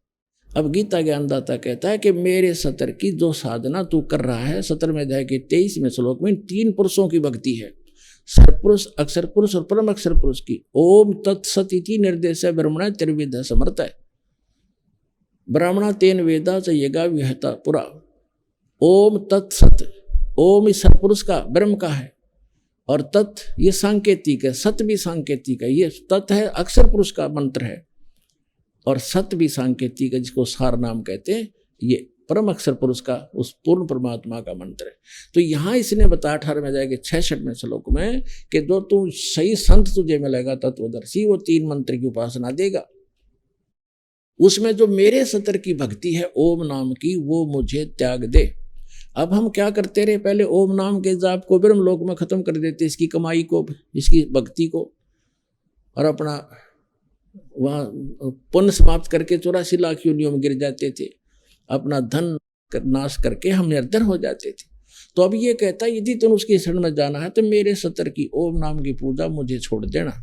अब गीता ज्ञानदाता कहता है कि मेरे सतर की जो साधना तू कर रहा है, 17वें अध्याय के 23वें श्लोक में 3 पुरुषों की भक्ति है, सरपुरुष, अक्षर पुरुष और परम अक्षर पुरुष की। ओम तत्सत इति निर्देश ब्रह्मणा त्रिविध समर्थ है। ब्राह्मणा तेन वेदा च यज्ञा विहता पुरा। ओम तत्सत, ओम इस सरपुरुष का ब्रह्म का है, और तत् ये सांकेतिक है, सत भी सांकेतिक है। ये तत् है अक्षर पुरुष का मंत्र है, और सत भी सांकेतिक है, जिसको सार नाम कहते हैं। ये परम अक्षर पुरुष का उस पूर्ण परमात्मा का मंत्र है। तो यहाँ इसने बताया 18वें अध्याय के 66वें श्लोक में कि जो तू सही संत तुझे मिलेगा तत्वदर्शी, वो 3 मंत्र की उपासना देगा। उसमें जो मेरे सतर की भक्ति है ओम नाम की, वो मुझे त्याग दे। अब हम क्या करते रहे, पहले ओम नाम के जाप को ब्रह्म लोक में खत्म कर देते, इसकी कमाई को, इसकी भक्ति को, और अपना वहाँ पुण्य समाप्त करके 84 लाख योनियों में गिर जाते थे, अपना धन नाश करके हम निर्धन हो जाते थे। तो अब ये कहता है यदि तुम उसकी शरण में जाना है तो मेरे सतर की ओम नाम की पूजा मुझे छोड़ देना,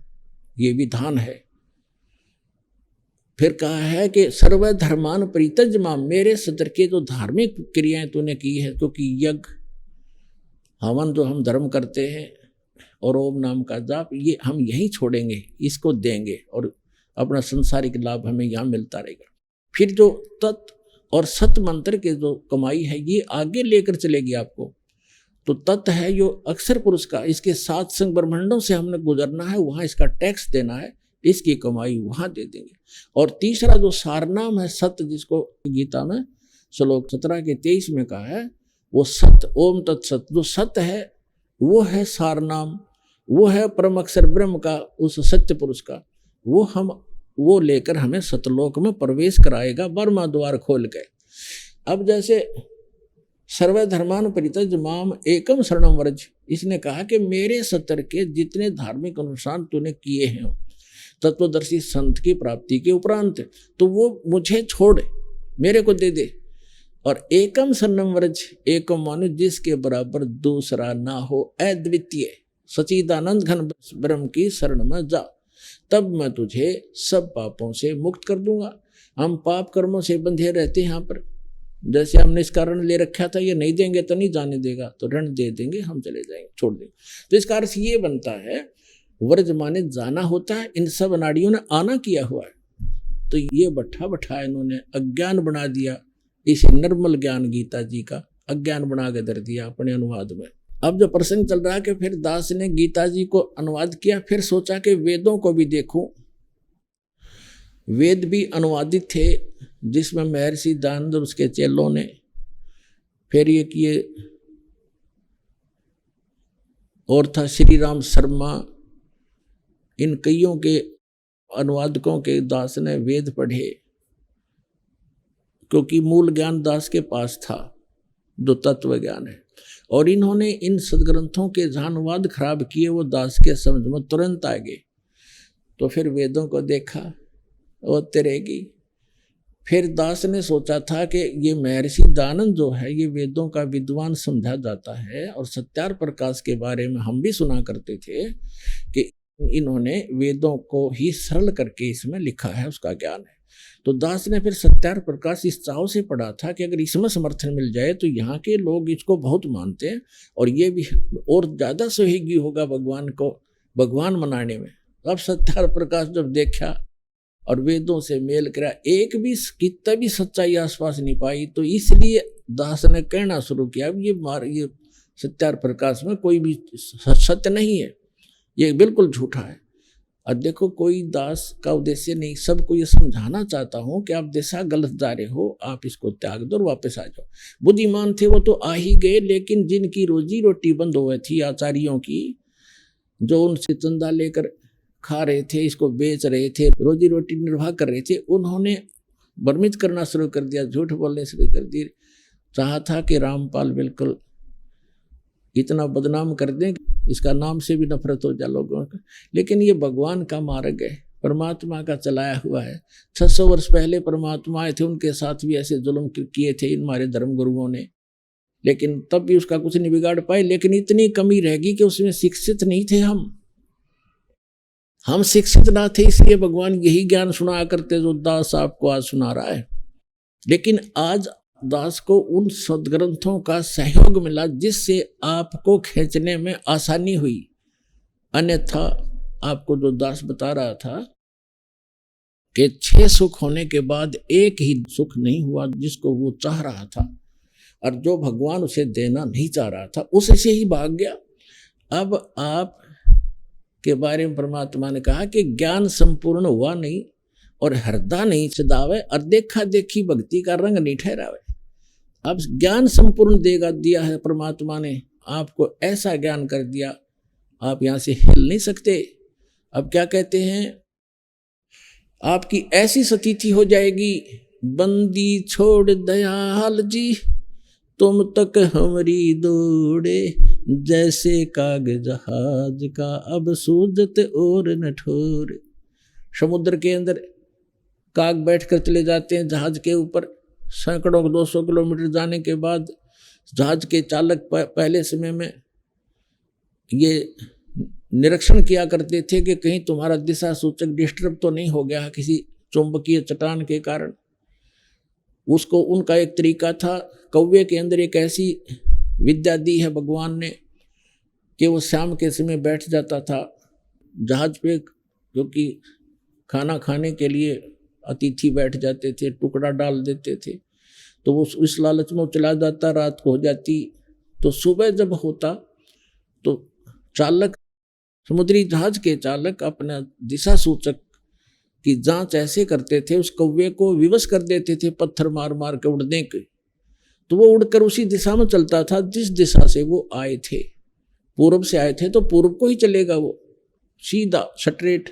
ये विधान है। फिर कहा है कि सर्व धर्मान परित्यज्य, मेरे सतर के जो धार्मिक क्रियाएं तूने की है, क्योंकि यज्ञ हवन जो हम धर्म करते हैं और ओम नाम का जाप, ये हम यही छोड़ेंगे, इसको देंगे और अपना संसारिक लाभ हमें यहाँ मिलता रहेगा। फिर जो तत् और सत मंत्र के जो कमाई है ये आगे लेकर चलेगी आपको। तो तत् है जो अक्षर पुरुष का, इसके 7 संग ब्रह्मांडों से हमने गुजरना है, वहाँ इसका टैक्स देना है, इसकी कमाई वहाँ दे देंगे। और तीसरा जो सारनाम है सत, जिसको गीता में श्लोक 17 के 23 में कहा है, वो सत, ओम तत्सत, जो सत है वो है सारनाम, वो है परम अक्षर ब्रह्म का, उस सत्य पुरुष का, वो लेकर हमें सतलोक में प्रवेश कराएगा बर्मा द्वार खोल के। अब जैसे सर्व धर्मान परित्यज्य माम एकम शरणम व्रज, इसने कहा कि मेरे सतर के जितने धार्मिक अनुष्ठान तूने किए हैं तत्वदर्शी संत की प्राप्ति के उपरांत, तो वो मुझे छोड़, मेरे को दे दे। और एकम शरणम व्रज, एकम मानो जिसके बराबर दूसरा ना हो, अद्वितीय सचिदानंद घन ब्रह्म की शरण में जा, तब मैं तुझे सब पापों से मुक्त कर दूंगा। हम पाप कर्मों से बंधे रहते हैं यहाँ पर, जैसे हमने इसका ऋण ले रखा था, ये नहीं देंगे तो नहीं जाने देगा, तो ऋण दे देंगे, हम चले जाएंगे, छोड़ देंगे। तो इसका अर्थ ये बनता है व्रज माने जाना होता है, इन सब नाड़ियों ने आना किया हुआ है। तो ये बैठा इन्होंने अज्ञान बना दिया, इस निर्मल ज्ञान गीता जी का अज्ञान बना के धर दिया अपने अनुवाद में। अब जो प्रसंग चल रहा है कि फिर दास ने गीता जी को अनुवाद किया, फिर सोचा कि वेदों को भी देखूं। वेद भी अनुवादित थे, जिसमें महर्षि दयानंद और उसके चेलों ने फिर ये किए, और था श्री राम शर्मा, इन कईयों के अनुवादकों के दास ने वेद पढ़े, क्योंकि मूल ज्ञान दास के पास था जो तत्व ज्ञान है। और इन्होंने इन सदग्रंथों के जहाँ अनुवाद खराब किए वो दास के समझ में तुरंत आ गए। तो फिर वेदों को देखा वो तिरेगी। फिर दास ने सोचा था कि ये महर्षि दयानंद जो है ये वेदों का विद्वान समझा जाता है, और सत्यार प्रकाश के बारे में हम भी सुना करते थे कि इन्होंने वेदों को ही सरल करके इसमें लिखा है, उसका ज्ञान है। तो दास ने फिर सत्यार प्रकाश इस चाव से पढ़ा था कि अगर इसमें समर्थन मिल जाए तो यहाँ के लोग इसको बहुत मानते हैं, और ये भी और ज़्यादा सहयोगी होगा भगवान को भगवान मनाने में। अब सत्यार प्रकाश जब देखा और वेदों से मेल करा, एक भी कितना भी सच्चाई आसपास नहीं पाई, तो इसलिए दास ने कहना शुरू किया ये सत्यार प्रकाश में कोई भी सत्य नहीं है, ये बिल्कुल झूठा है। और देखो कोई दास का उद्देश्य नहीं, सबको ये समझाना चाहता हूँ कि आप दिशा गलत जा रहे हो, आप इसको त्याग दो और वापस आ जाओ। बुद्धिमान थे वो तो आ ही गए, लेकिन जिनकी रोजी रोटी बंद हो गई थी आचार्यों की, जो उनसे चंदा लेकर खा रहे थे, इसको बेच रहे थे, रोजी रोटी निर्वाह कर रहे थे, उन्होंने भ्रमित करना शुरू कर दिया, झूठ बोलने शुरू कर दिए। चाहा था कि रामपाल बिल्कुल इतना बदनाम कर दें, इसका नाम से भी नफरत हो जाए लोगों का। लेकिन ये भगवान का मार्ग है, परमात्मा का चलाया हुआ है। 600 वर्ष पहले परमात्मा आए थे, उनके साथ भी ऐसे जुल्म किए थे इन हमारे धर्म गुरुओं ने, लेकिन तब भी उसका कुछ नहीं बिगाड़ पाए। लेकिन इतनी कमी रहेगी कि उसमें शिक्षित नहीं थे हम शिक्षित ना थे, इसलिए भगवान यही ज्ञान सुनाया करते जो दास आपको आज सुना रहा है। लेकिन आज दास को उन सदग्रंथों का सहयोग मिला जिससे आपको खींचने में आसानी हुई। अन्यथा आपको जो दास बता रहा था कि 6 सुख होने के बाद एक ही सुख नहीं हुआ जिसको वो चाह रहा था, और जो भगवान उसे देना नहीं चाह रहा था उससे ही भाग गया। अब आप के बारे में परमात्मा ने कहा कि ज्ञान संपूर्ण हुआ नहीं और हृदय नहीं सदावे, और देखा देखी भक्ति का रंग नहीं ठहरावे। अब ज्ञान संपूर्ण दिया है परमात्मा ने, आपको ऐसा ज्ञान कर दिया आप यहाँ से हिल नहीं सकते। अब क्या कहते हैं, आपकी ऐसी स्थिति हो जाएगी, बंदी छोड़ दयाल जी तुम तक हमारी दौड़े, जैसे काग जहाज का अब सूजत और न ठोरे। समुद्र के अंदर काग बैठ कर चले जाते हैं जहाज के ऊपर, सैकड़ों 200 किलोमीटर जाने के बाद जहाज के चालक पहले समय में ये निरीक्षण किया करते थे कि कहीं तुम्हारा दिशा सूचक डिस्टर्ब तो नहीं हो गया किसी चुंबकीय चट्टान के कारण। उसको उनका एक तरीका था, कौवे के अंदर एक ऐसी विद्या दी है भगवान ने कि वो शाम के समय बैठ जाता था जहाज पे, क्योंकि खाना खाने के लिए अतिथि बैठ जाते थे, टुकड़ा डाल देते थे, तो वो इस लालच में चला जाता, रात को हो जाती। तो सुबह जब होता तो चालक, समुद्री जहाज के चालक अपना दिशा सूचक की जांच ऐसे करते थे, उस कौवे को विवश कर देते थे पत्थर मार मार के उड़ने के, तो वो उड़कर उसी दिशा में चलता था जिस दिशा से वो आए थे। पूर्व से आए थे तो पूर्व को ही चलेगा वो, सीधा स्ट्रेट,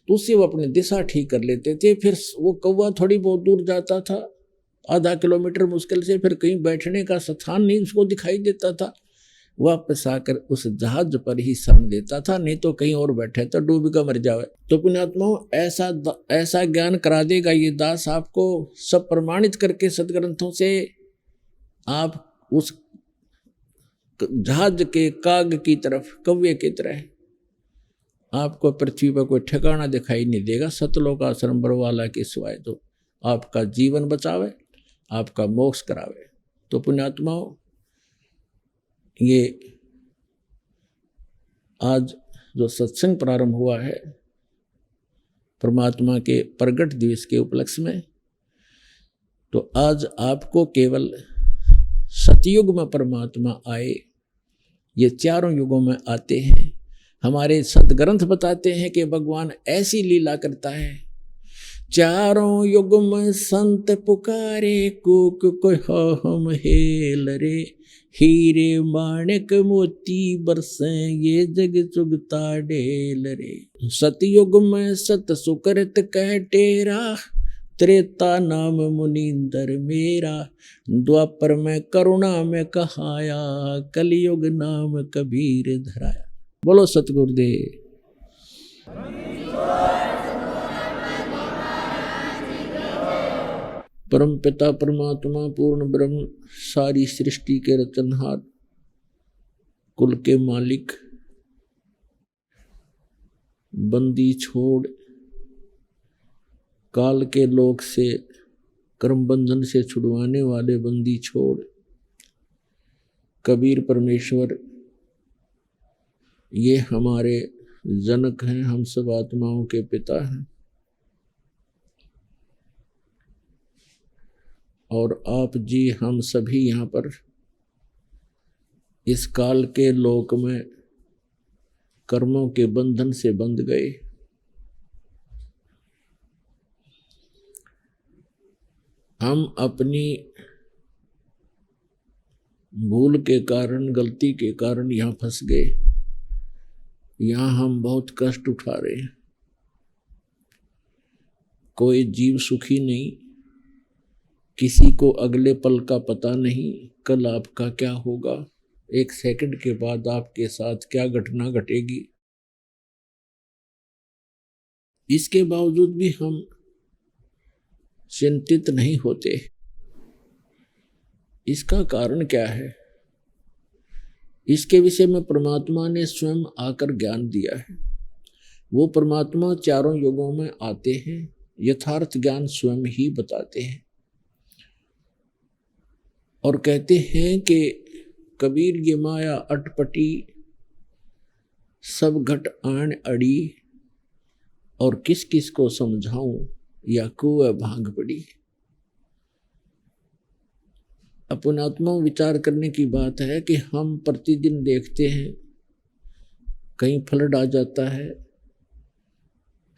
तो उससे वो अपनी दिशा ठीक कर लेते थे। फिर वो कौवा थोड़ी बहुत दूर जाता था, आधा किलोमीटर मुश्किल से, फिर कहीं बैठने का स्थान नहीं उसको दिखाई देता था, वापस आकर उस जहाज पर ही शरण लेता था, नहीं तो कहीं और बैठे तो डूब कर मर जावे। तो पुण्यात्माओं, ऐसा ज्ञान करा देगा ये दास आपको, सब प्रमाणित करके सदग्रंथों से। आप उस जहाज के काग की तरफ, कौवे की तरह, आपको पृथ्वी पर कोई ठिकाना दिखाई नहीं देगा सतलोक आश्रम बरवाला के सिवाय, तो आपका जीवन बचावे, आपका मोक्ष करावे। तो पुण्यात्माओं, ये आज जो सत्संग प्रारंभ हुआ है परमात्मा के प्रगट दिवस के उपलक्ष्य में, तो आज आपको केवल सतयुग में परमात्मा आए, ये चारों युगों में आते हैं। हमारे सदग्रंथ बताते हैं कि भगवान ऐसी लीला करता है, चारों युग में संत पुकारे, कूक को हम हेल रे, हीरे माणिक मोती बरसे, ये जग चुगता ढेल रे। सतयुग में सत सुकृत कह टेरा, त्रेता नाम मुनींदर मेरा, द्वापर में करुणा में कहाया, कलयुग नाम कबीर धराया। बोलो सतगुरुदेव। परम पिता परमात्मा पूर्ण ब्रह्म, सारी सृष्टि के रचनहार, कुल के मालिक, बंदी छोड़ काल के लोक से, कर्म बंधन से छुड़वाने वाले बंदी छोड़, कबीर परमेश्वर, ये हमारे जनक हैं, हम सब आत्माओं के पिता हैं। और आप जी हम सभी यहाँ पर इस काल के लोक में कर्मों के बंधन से बंध गए। हम अपनी भूल के कारण, गलती के कारण यहाँ फंस गए। यहाँ हम बहुत कष्ट उठा रहे हैं। कोई जीव सुखी नहीं, किसी को अगले पल का पता नहीं कल आपका क्या होगा, एक सेकंड के बाद आपके साथ क्या घटना घटेगी। इसके बावजूद भी हम चिंतित नहीं होते। इसका कारण क्या है? इसके विषय में परमात्मा ने स्वयं आकर ज्ञान दिया है। वो परमात्मा चारों युगों में आते हैं, यथार्थ ज्ञान स्वयं ही बताते हैं और कहते हैं कि कबीर ये माया अटपटी, सब घट आन अड़ी, और किस किस को समझाऊं, या कुएं भांग पड़ी। अपन आत्मा विचार करने की बात है कि हम प्रतिदिन देखते हैं कहीं फ्लड आ जाता है,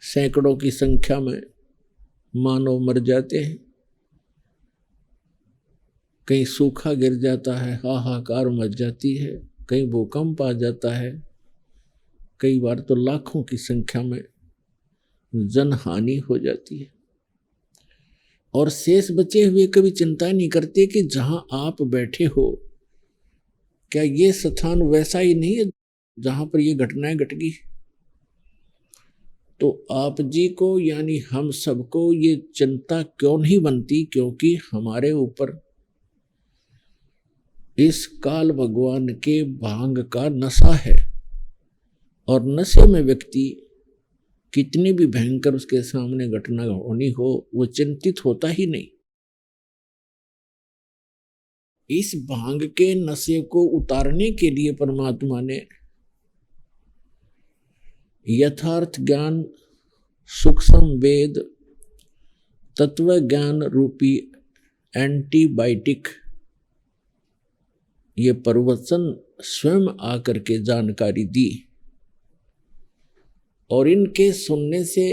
सैकड़ों की संख्या में मानव मर जाते हैं, कहीं सूखा गिर जाता है, हाहाकार मच जाती है, कहीं भूकंप आ जाता है, कई बार तो लाखों की संख्या में जनहानि हो जाती है। और शेष बचे हुए कभी चिंता नहीं करते कि जहां आप बैठे हो क्या ये स्थान वैसा ही नहीं है जहां पर ये घटनाएं घट गई। तो आप जी को यानी हम सबको ये चिंता क्यों नहीं बनती? क्योंकि हमारे ऊपर इस काल भगवान के भांग का नशा है, और नशे में व्यक्ति कितनी भी भयंकर उसके सामने घटना होनी हो, वो चिंतित होता ही नहीं। इस भांग के नशे को उतारने के लिए परमात्मा ने यथार्थ ज्ञान, सूक्ष्म वेद, तत्व ज्ञान रूपी एंटीबायोटिक ये प्रवचन स्वयं आकर के जानकारी दी, और इनके सुनने से,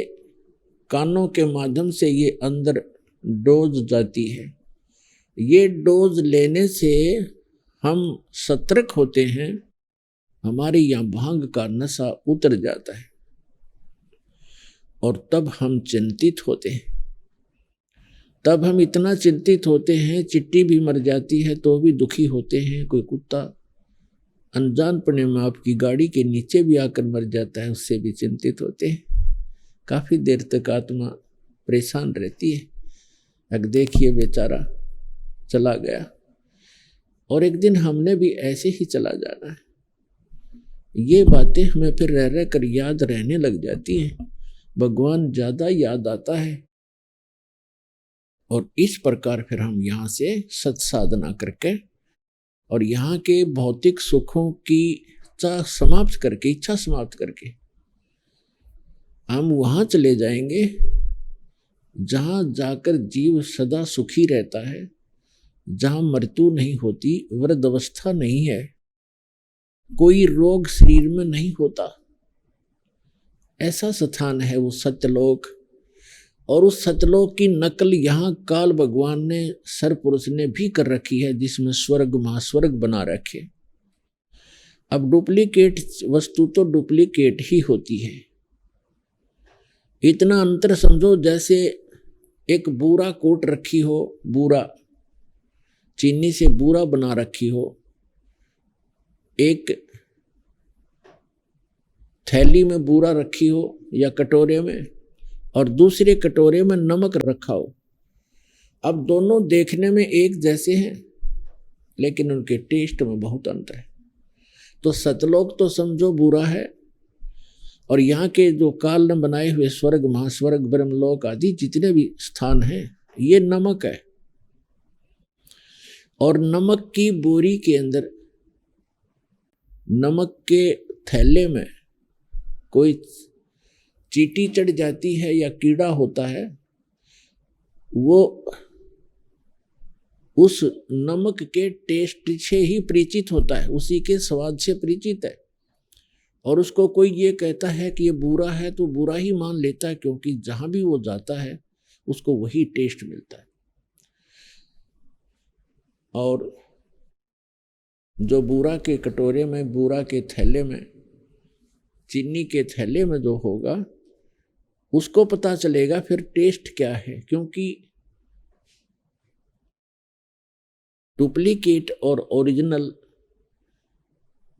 कानों के माध्यम से ये अंदर डोज जाती है। ये डोज लेने से हम सतर्क होते हैं, हमारे यहाँ भांग का नशा उतर जाता है, और तब हम चिंतित होते हैं। तब हम इतना चिंतित होते हैं, चिट्टी भी मर जाती है तो भी दुखी होते हैं। कोई कुत्ता अनजानपने में आपकी गाड़ी के नीचे भी आकर मर जाता है, उससे भी चिंतित होते हैं। काफ़ी देर तक आत्मा परेशान रहती है। अब देखिए बेचारा चला गया, और एक दिन हमने भी ऐसे ही चला जाना है। ये बातें हमें फिर रह रह कर याद रहने लग जाती हैं, भगवान ज़्यादा याद आता है, और इस प्रकार फिर हम यहाँ से सत्साधना करके और यहाँ के भौतिक सुखों की इच्छा समाप्त करके हम वहाँ चले जाएंगे जहाँ जाकर जीव सदा सुखी रहता है, जहाँ मृत्यु नहीं होती, वृद्धावस्था नहीं है, कोई रोग शरीर में नहीं होता। ऐसा स्थान है वो सत्यलोक। और उस सत्यलोक की नकल यहाँ काल भगवान ने, सरपुरुष ने भी कर रखी है, जिसमें स्वर्ग महास्वर्ग बना रखे। अब डुप्लीकेट वस्तु तो डुप्लीकेट ही होती है। इतना अंतर समझो जैसे एक बूरा कोट रखी हो, बूरा चीनी से बूरा बना रखी हो, एक थैली में बूरा रखी हो या कटोरे में, और दूसरे कटोरे में नमक रखा हो। अब दोनों देखने में एक जैसे हैं, लेकिन उनके टेस्ट में बहुत अंतर है। तो सतलोक तो समझो बुरा है, और यहाँ के जो काल ने बनाए हुए स्वर्ग महास्वर्ग ब्रह्मलोक आदि जितने भी स्थान हैं, ये नमक है। और नमक की बोरी के अंदर, नमक के थैले में कोई चींटी चढ़ जाती है या कीड़ा होता है, वो उस नमक के टेस्ट से ही परिचित होता है, उसी के स्वाद से परिचित है। और उसको कोई ये कहता है कि ये बुरा है तो बुरा ही मान लेता है, क्योंकि जहां भी वो जाता है उसको वही टेस्ट मिलता है। और जो बूरा के कटोरे में, बूरा के थैले में, चीनी के थैले में जो होगा, उसको पता चलेगा फिर टेस्ट क्या है। क्योंकि डुप्लीकेट और ओरिजिनल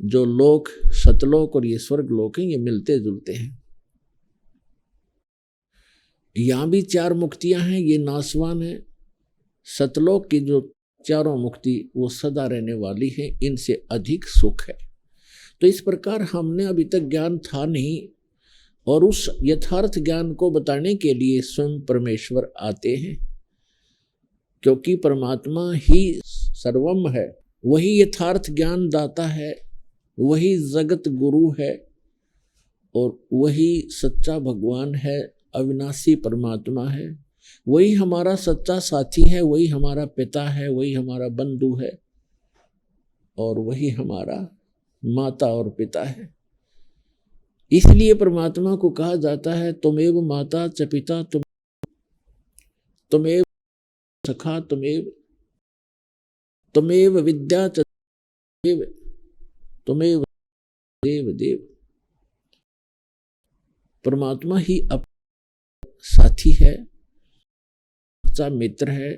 जो लोक, सतलोक और ये स्वर्ग लोक हैं, ये मिलते जुलते हैं। यहां भी चार मुक्तियां हैं, ये नासवान है। सतलोक की जो चारों मुक्ति वो सदा रहने वाली है, इनसे अधिक सुख है। तो इस प्रकार हमने अभी तक ज्ञान था नहीं, और उस यथार्थ ज्ञान को बताने के लिए स्वयं परमेश्वर आते हैं, क्योंकि परमात्मा ही सर्वम है, वही यथार्थ ज्ञान दाता है, वही जगत गुरु है, और वही सच्चा भगवान है, अविनाशी परमात्मा है। वही हमारा सच्चा साथी है, वही हमारा पिता है, वही हमारा बंधु है, और वही हमारा माता और पिता है। इसलिए परमात्मा को कहा जाता है तुमेव माता च पिता, तुमेव सखा, तुमेव विद्या च तुमेव देव देव। परमात्मा ही अब साथी है, सच्चा मित्र है।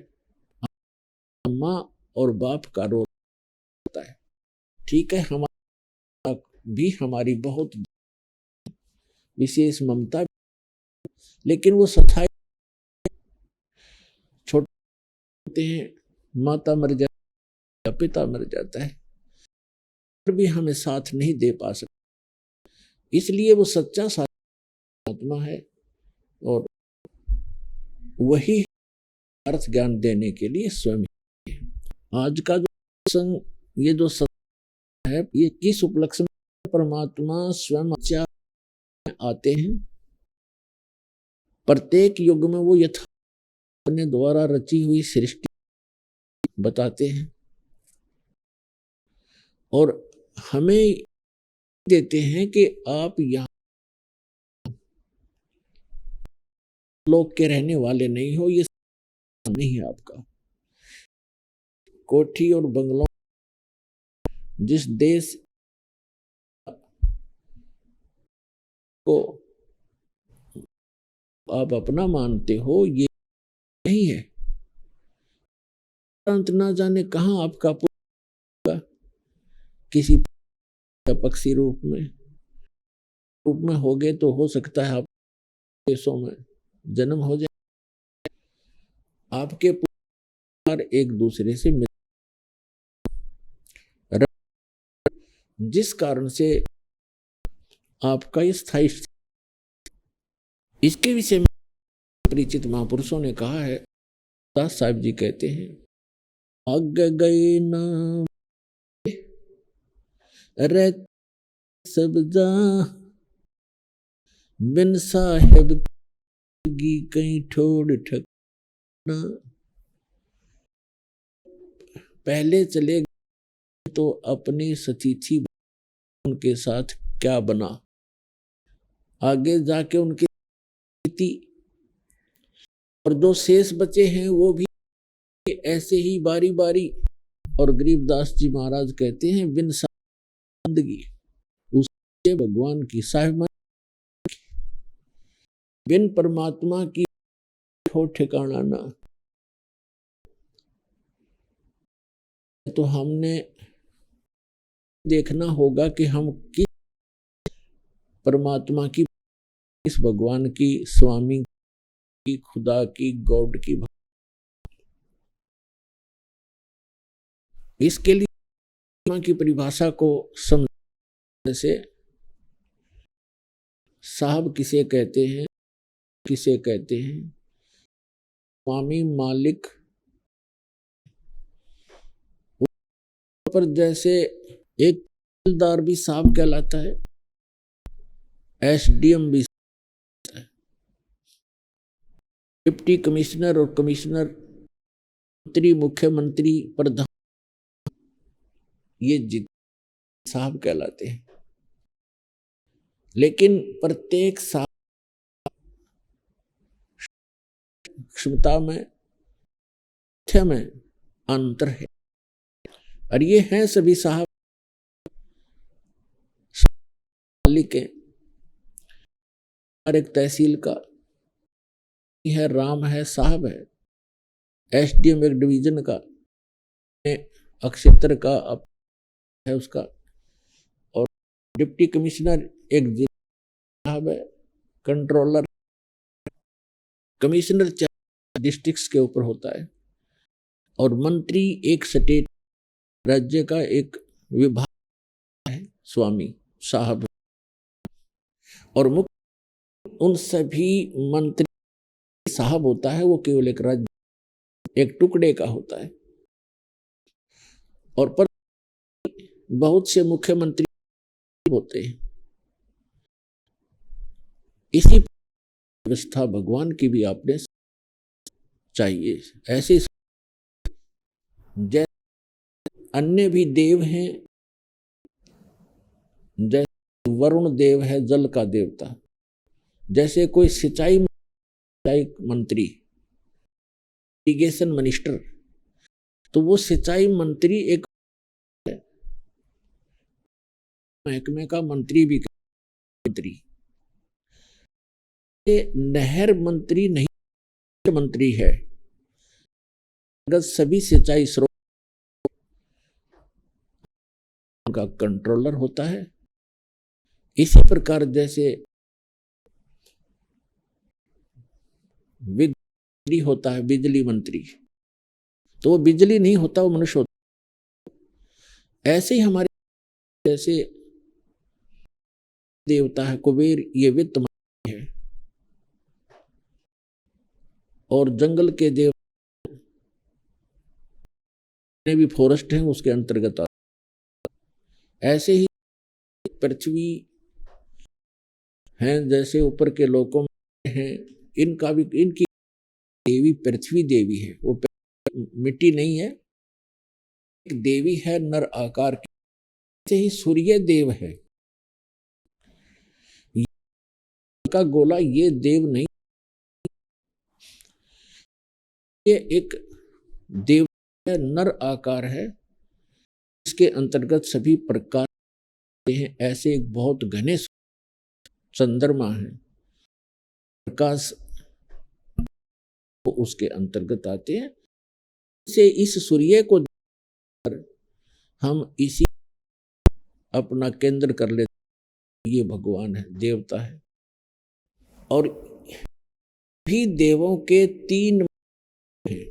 माँ और बाप का रोल होता है, ठीक है, हमारा भी हमारी बहुत विशेष ममता, लेकिन वो सथाई छोटे होते हैं, माता मर जाती है, पिता मर जाता है, फिर भी हमें साथ नहीं दे पा सकते। इसलिए वो सच्चा साथ आत्मा है और वही अर्थ ज्ञान देने के लिए स्वयं है। आज का जो ये जो सत्य है, ये किस उपलक्ष्य में परमात्मा स्वयं आते हैं। प्रत्येक युग में वो यथा अपने द्वारा रची हुई सृष्टि बताते हैं और हमें देते हैं कि आप यहाँ लोक के रहने वाले नहीं हो, ये नहीं है आपका। कोठी और बंगलों जिस देश को आप अपना मानते हो, ये नहीं है। अंत ना जाने कहाँ आपका किसी पक्षी रूप में हो गए तो हो सकता है आप देशों में जन्म हो जाए, आपके पुकार एक दूसरे से मिल, जिस कारण से आपका ये स्थायी, इसके विषय में परिचित महापुरुषों ने कहा है। दास साहब जी कहते हैं, अग गए ना रे सब जा बिन साहेब की कहीं ठोड़ ठकना। पहले चले गए तो अपनी सतीथी उनके साथ क्या बना, आगे जाके उनकी और जो शेष बचे हैं वो भी ऐसे ही बारी बारी। और गरीबदास जी महाराज कहते हैं, बिन सादगी उससे भगवान की साहिब, बिन परमात्मा की ठोर ठिकाना ना। तो हमने देखना होगा कि हम किस परमात्मा की, किस भगवान की, स्वामी की, खुदा की, गॉड की। इसके लिए की परिभाषा को समझने से, साहब किसे कहते हैं, किसे कहते हैं, स्वामी मालिक। पर जैसे एक तहसीलदार भी साहब कहलाता है, एसडीएम भी, डिप्टी कमिश्नर और कमिश्नर, मंत्री, मुख्यमंत्री, प्रधान, ये साहब कहलाते हैं। लेकिन प्रत्येक साहब क्षमता में अंतर है और ये हैं सभी साहब मालिक हैं। हर एक तहसील का है, राम है, साहब है, एसडीएम एक डिवीजन का, अक्षेत्र का है उसका, और डिप्टी कमिश्नर एक साहब है, कंट्रोलर, कमिश्नर डिस्ट्रिक्ट्स के ऊपर होता है, और मंत्री एक स्टेट राज्य का एक विभाग है, स्वामी साहब। और मुख्य उन सभी मंत्री साहब होता है, वो केवल एक राज्य, एक टुकड़े का होता है। और पर बहुत से मुख्यमंत्री होते हैं। इसी व्यवस्था भगवान की भी आपने चाहिए। ऐसे जैसे अन्य भी देव हैं, जैसे वरुण देव है जल का देवता, जैसे कोई सिंचाई मंत्री, इरिगेशन मिनिस्टर, तो वो सिंचाई मंत्री एक महकमे का मंत्री भी मंत्री, नहर मंत्री नहीं, मंत्री है। अगर सभी सिंचाई स्रोत का कंट्रोलर होता है। इसी प्रकार जैसे बिजली होता है, बिजली मंत्री, तो वो बिजली नहीं होता, वो मनुष्य होता। ऐसे ही हमारे जैसे देवता है कुबेर, ये वित्त मंत्री है। और जंगल के देव भी फॉरेस्ट हैं उसके अंतर्गत आते। ऐसे ही पृथ्वी हैं जैसे ऊपर के लोकों में हैं, इनका भी, इनकी देवी पृथ्वी देवी है, वो मिट्टी नहीं है, एक देवी है नर आकार की। ऐसे ही सूर्य देव है, का गोला ये देव नहीं, ये एक देव है, नर आकार है, इसके अंतर्गत सभी प्रकार हैं। ऐसे एक बहुत घने चंद्रमा है, प्रकाश उसके अंतर्गत आते हैं। इसे इस सूर्य को हम इसी अपना केंद्र कर लेते, ये भगवान है, देवता है। और भी देवों के तीन हैं,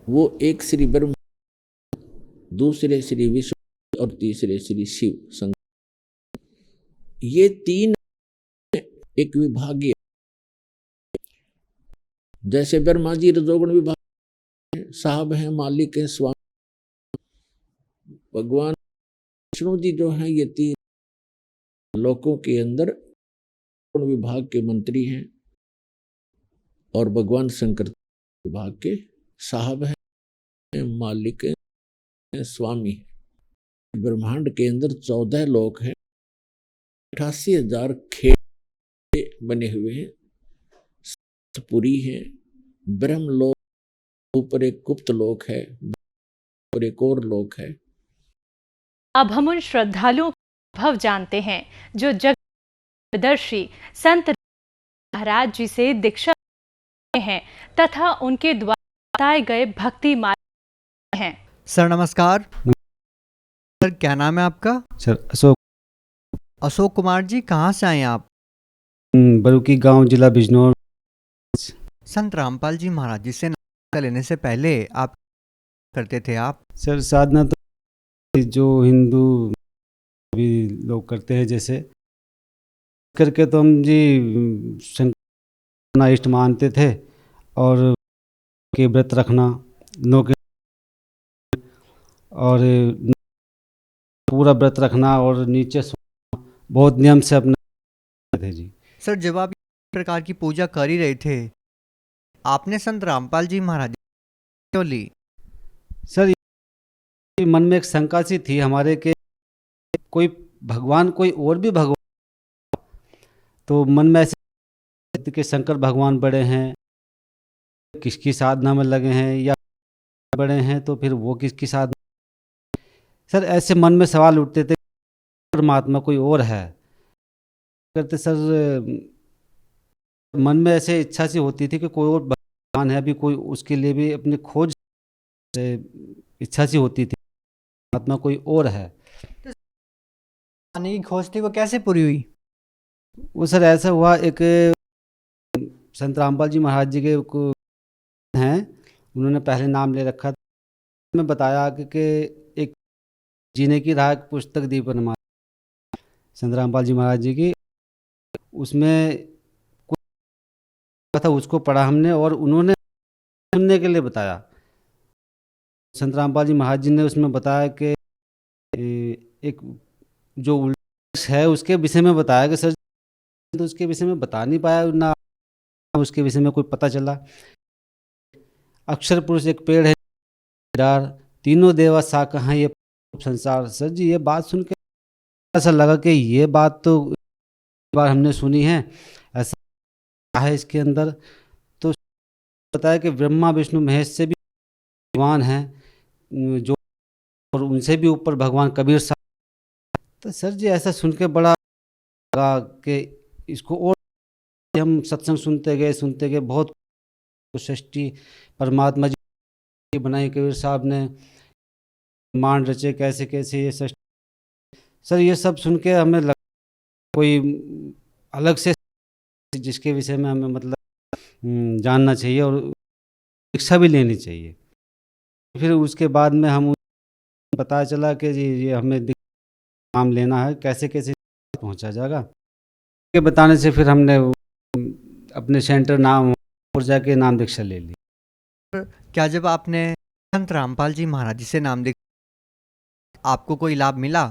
वो एक श्री ब्रह्मा, दूसरे श्री विष्णु और तीसरे श्री शिव शंकर। ये तीन एक विभागीय, जैसे ब्रह्मा जी रजोगुण विभाग साहब हैं, मालिक हैं, स्वामी। भगवान विष्णु जी जो हैं ये तीन लोकों के अंदर विभाग के मंत्री हैं, और भगवान शंकर विभाग के साहब हैं, मालिक हैं, स्वामी हैं। ब्रह्मांड के अंदर 14 लोक हैं, 88,000 खेल बने हुए हैं, पुरी हैं, ब्रह्म लोक, ऊपर एक गुप्त लोक है और एक और लोक है। अब हम उन श्रद्धालुओं का भाव जानते हैं जो जगदर्शी संत महाराज जी से दीक्षा हैं तथा उनके द्वारा बताए गए भक्ति मार्ग हैं। सर नमस्कार। सर क्या नाम है आपका? सर अशोक कुमार जी, कहाँ से आए आप? बरुकी गांव, जिला बिजनौर। संत रामपाल जी महाराज जी से नाम लेने से पहले आप करते थे आप? सर साधना तो जो हिंदू भी लोग करते हैं, जैसे करके तो हम जी शंकर इष्ट मानते थे, और के व्रत रखना, नौ के और पूरा व्रत रखना और नीचे सोना, बहुत नियम से अपना थे जी। सर जब आप इस प्रकार की पूजा कर ही रहे थे, आपने संत रामपाल जी महाराज जी क्यों ली? सर मन में एक शंका सी थी हमारे के कोई भगवान, कोई और भी भगवान, तो मन में ऐसे कि शंकर भगवान बड़े हैं, किसकी साधना में लगे हैं, या बड़े हैं तो फिर वो किसकी साधना। सर ऐसे मन में सवाल उठते थे, परमात्मा कोई और है करते। सर मन में ऐसे इच्छा सी होती थी कि कोई और भगवान है, अभी कोई उसके लिए भी अपनी खोज से इच्छा सी होती थी, परमात्मा कोई और है। आने की खोज थी, वो कैसे पूरी हुई? वो सर ऐसा हुआ, एक संत रामपाल जी महाराज जी के हैं, उन्होंने पहले नाम ले रखा था। मैं बताया कि एक जीने की राह पुस्तक दी परमा संत रामपाल जी महाराज जी की, उसमें कुछ था, उसको पढ़ा हमने और उन्होंने सुनने के लिए बताया। संत रामपाल जी महाराज जी ने उसमें बताया कि एक जो उल्टा है उसके विषय में बताया कि सर तो उसके विषय में बता नहीं पाया, ना उसके विषय में कोई पता चला। अक्षर पुरुष एक पेड़ है, तीनों देवा सा कहाँ ये संसार। सर जी ये बात सुन के ऐसा लगा कि ये बात तो एक बार हमने सुनी है, ऐसा है इसके अंदर। तो बताया कि ब्रह्मा विष्णु महेश से भी भगवान हैं, जो और उनसे भी ऊपर भगवान कबीर साहब। तो सर जी ऐसा सुन के बड़ा लगा कि इसको, और हम सत्संग सुनते गए, बहुत सृष्टि परमात्मा जी बनाई कबीर साहब ने, मान रचे कैसे कैसे ये सृष्टि। सर ये सब सुन के हमें लगा कोई अलग से जिसके विषय में हमें मतलब जानना चाहिए और शिक्षा भी लेनी चाहिए। फिर उसके बाद में हम पता चला कि जी ये हमें नाम लेना है, कैसे कैसे पहुंचा जाएगा। के बताने से फिर हमने अपने सेंटर नाम ऊर्जा के नाम दीक्षा ले ली। क्या जब आपने संत रामपाल जी महाराज जी से नाम दीक्षा आपको कोई लाभ मिला?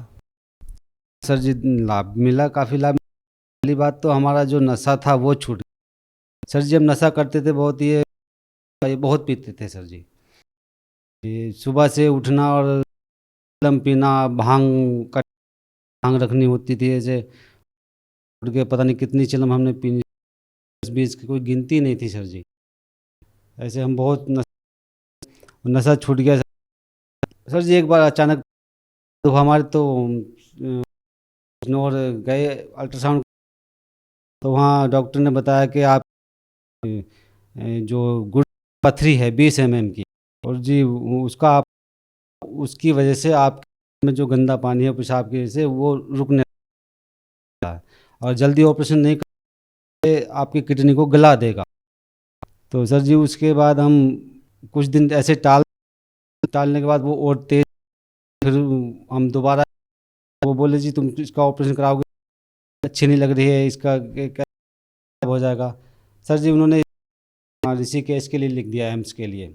सर जी लाभ मिला, काफ़ी लाभ। पहली बात तो हमारा जो नशा था वो छूट गया। सर जी हम नशा करते थे बहुत, ये बहुत पीते थे सर जी। ये सुबह से उठना और लम पीना, भांग रखनी होती थी, ऐसे उठ के पता नहीं कितनी चिलम हमने पीनी, 10-20 की कोई गिनती नहीं थी सर जी। ऐसे हम बहुत नशा छूट गया सर जी। एक बार अचानक तो हमारे तो और गए अल्ट्रासाउंड, तो वहाँ डॉक्टर ने बताया कि आप जो गुर्दे पथरी है 20 mm की, और जी उसका आप उसकी वजह से आप में जो गंदा पानी है पेशाब की वजह से वो रुकने लगा है, और जल्दी ऑपरेशन नहीं करके आपकी किडनी को गला देगा। तो सर जी उसके बाद हम कुछ दिन ऐसे टालने के बाद वो और तेज, फिर हम दोबारा, वो बोले जी तुम इसका ऑपरेशन कराओगे, अच्छी नहीं लग रही है, इसका क्या हो जाएगा। सर जी उन्होंने ऋषिकेश के लिए लिख दिया, एम्स के लिए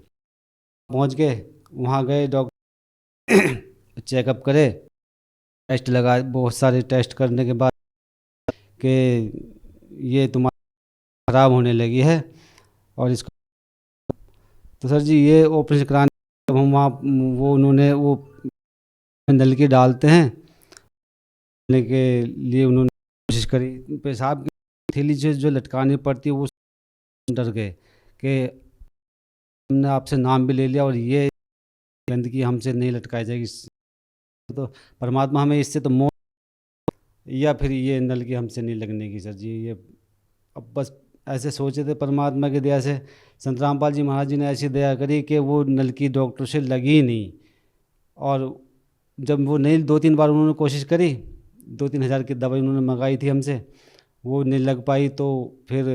पहुंच गए। वहाँ गए, डॉक्टर चेकअप करे, टेस्ट लगाए, बहुत सारे टेस्ट करने के बाद कि ये तुम्हारा ख़राब होने लगी है और इसको, तो सर जी ये ऑपरेशन कराने, जब हम वहाँ वो उन्होंने वो नल की डालते हैं के लिए उन्होंने कोशिश करी, पेशाब की थैली जो लटकानी पड़ती है वो डर गए कि हमने आपसे नाम भी ले लिया और ये गंदगी हमसे नहीं लटकाई जाएगी, तो परमात्मा हमें इससे तो मौत या फिर ये नल की हमसे नहीं लगने की। सर जी ये अब बस ऐसे सोचे थे, परमात्मा की दया से संत रामपाल जी महाराज जी ने ऐसी दया करी कि वो नल की डॉक्टर से लगी नहीं, और जब वो नहीं, 2-3 बार उन्होंने कोशिश करी, 2-3 हज़ार की दवाई उन्होंने मंगाई थी हमसे, वो नहीं लग पाई। तो फिर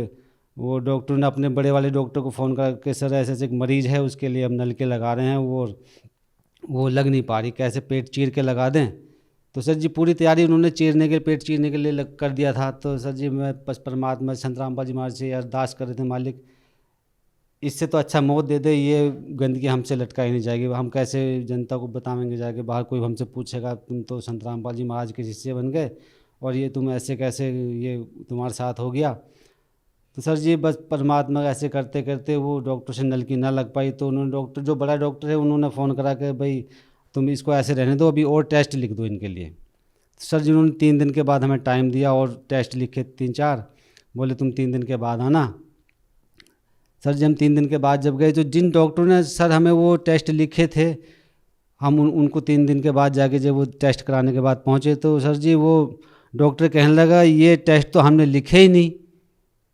वो डॉक्टर ने अपने बड़े वाले डॉक्टर को फ़ोन करके, सर ऐसे ऐसे एक मरीज़ है, उसके लिए हम नलके लगा रहे हैं, वो लग नहीं पा रही, कैसे पेट चीर के लगा दें। तो सर जी पूरी तैयारी उन्होंने पेट चीरने के लिए कर दिया था। तो सर जी मैं बस परमात्मा संत रामपाल जी महाराज से अरदास कर रहे थे, मालिक इससे तो अच्छा मौत दे दे, ये गंदगी हमसे लटकाई नहीं जाएगी। हम कैसे जनता को बताएंगे जाके, बाहर कोई हमसे पूछेगा तुम तो संत रामपाल जी महाराज के शिष्य बन गए और ये तुम ऐसे कैसे, ये तुम्हारे साथ हो गया। तो सर जी बस परमात्मा ऐसे करते करते वो डॉक्टर से नल की ना लग पाई, तो उन्होंने डॉक्टर, जो बड़ा डॉक्टर है, उन्होंने फ़ोन करा के भाई तुम इसको ऐसे रहने दो, अभी और टेस्ट लिख दो इनके लिए। तो सर जी उन्होंने 3 दिन के बाद हमें टाइम दिया और टेस्ट लिखे 3-4, बोले तुम 3 दिन के बाद आना। सर जी हम 3 दिन के बाद जब गए, तो जिन डॉक्टरों ने सर हमें वो टेस्ट लिखे थे, हम उनको 3 दिन के बाद जाके जब वो टेस्ट कराने के बाद पहुँचे, तो सर जी वो डॉक्टर कहने लगा ये टेस्ट तो हमने लिखे ही नहीं।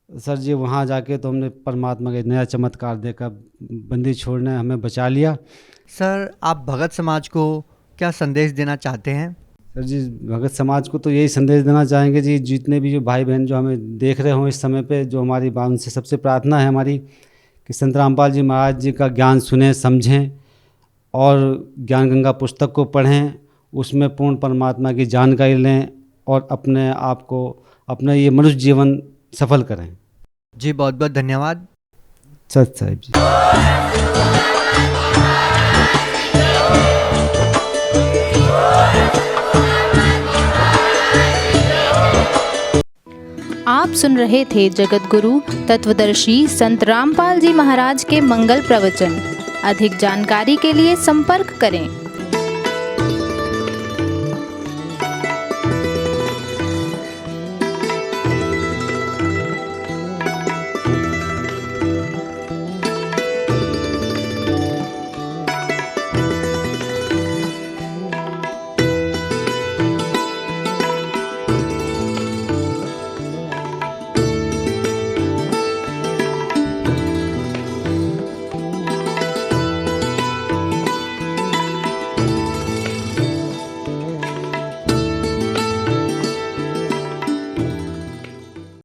सर जी वहाँ जाके तो हमने परमात्मा का नया चमत्कार देखा, बंदी छोड़ने हमें बचा लिया। सर आप भगत समाज को क्या संदेश देना चाहते हैं? सर जी भगत समाज को तो यही संदेश देना चाहेंगे जी, जितने भी जो भाई बहन जो हमें देख रहे हों इस समय पे, जो हमारी उनसे सबसे प्रार्थना है हमारी कि संत रामपाल जी महाराज जी का ज्ञान सुनें, समझें और ज्ञान गंगा पुस्तक को पढ़ें, उसमें पूर्ण परमात्मा की जानकारी लें और अपने आप को, अपना ये मनुष्य जीवन सफल करें। जी बहुत बहुत धन्यवाद। सत साहिब जी। आप सुन रहे थे जगत गुरु तत्वदर्शी संत रामपाल जी महाराज के मंगल प्रवचन। अधिक जानकारी के लिए संपर्क करें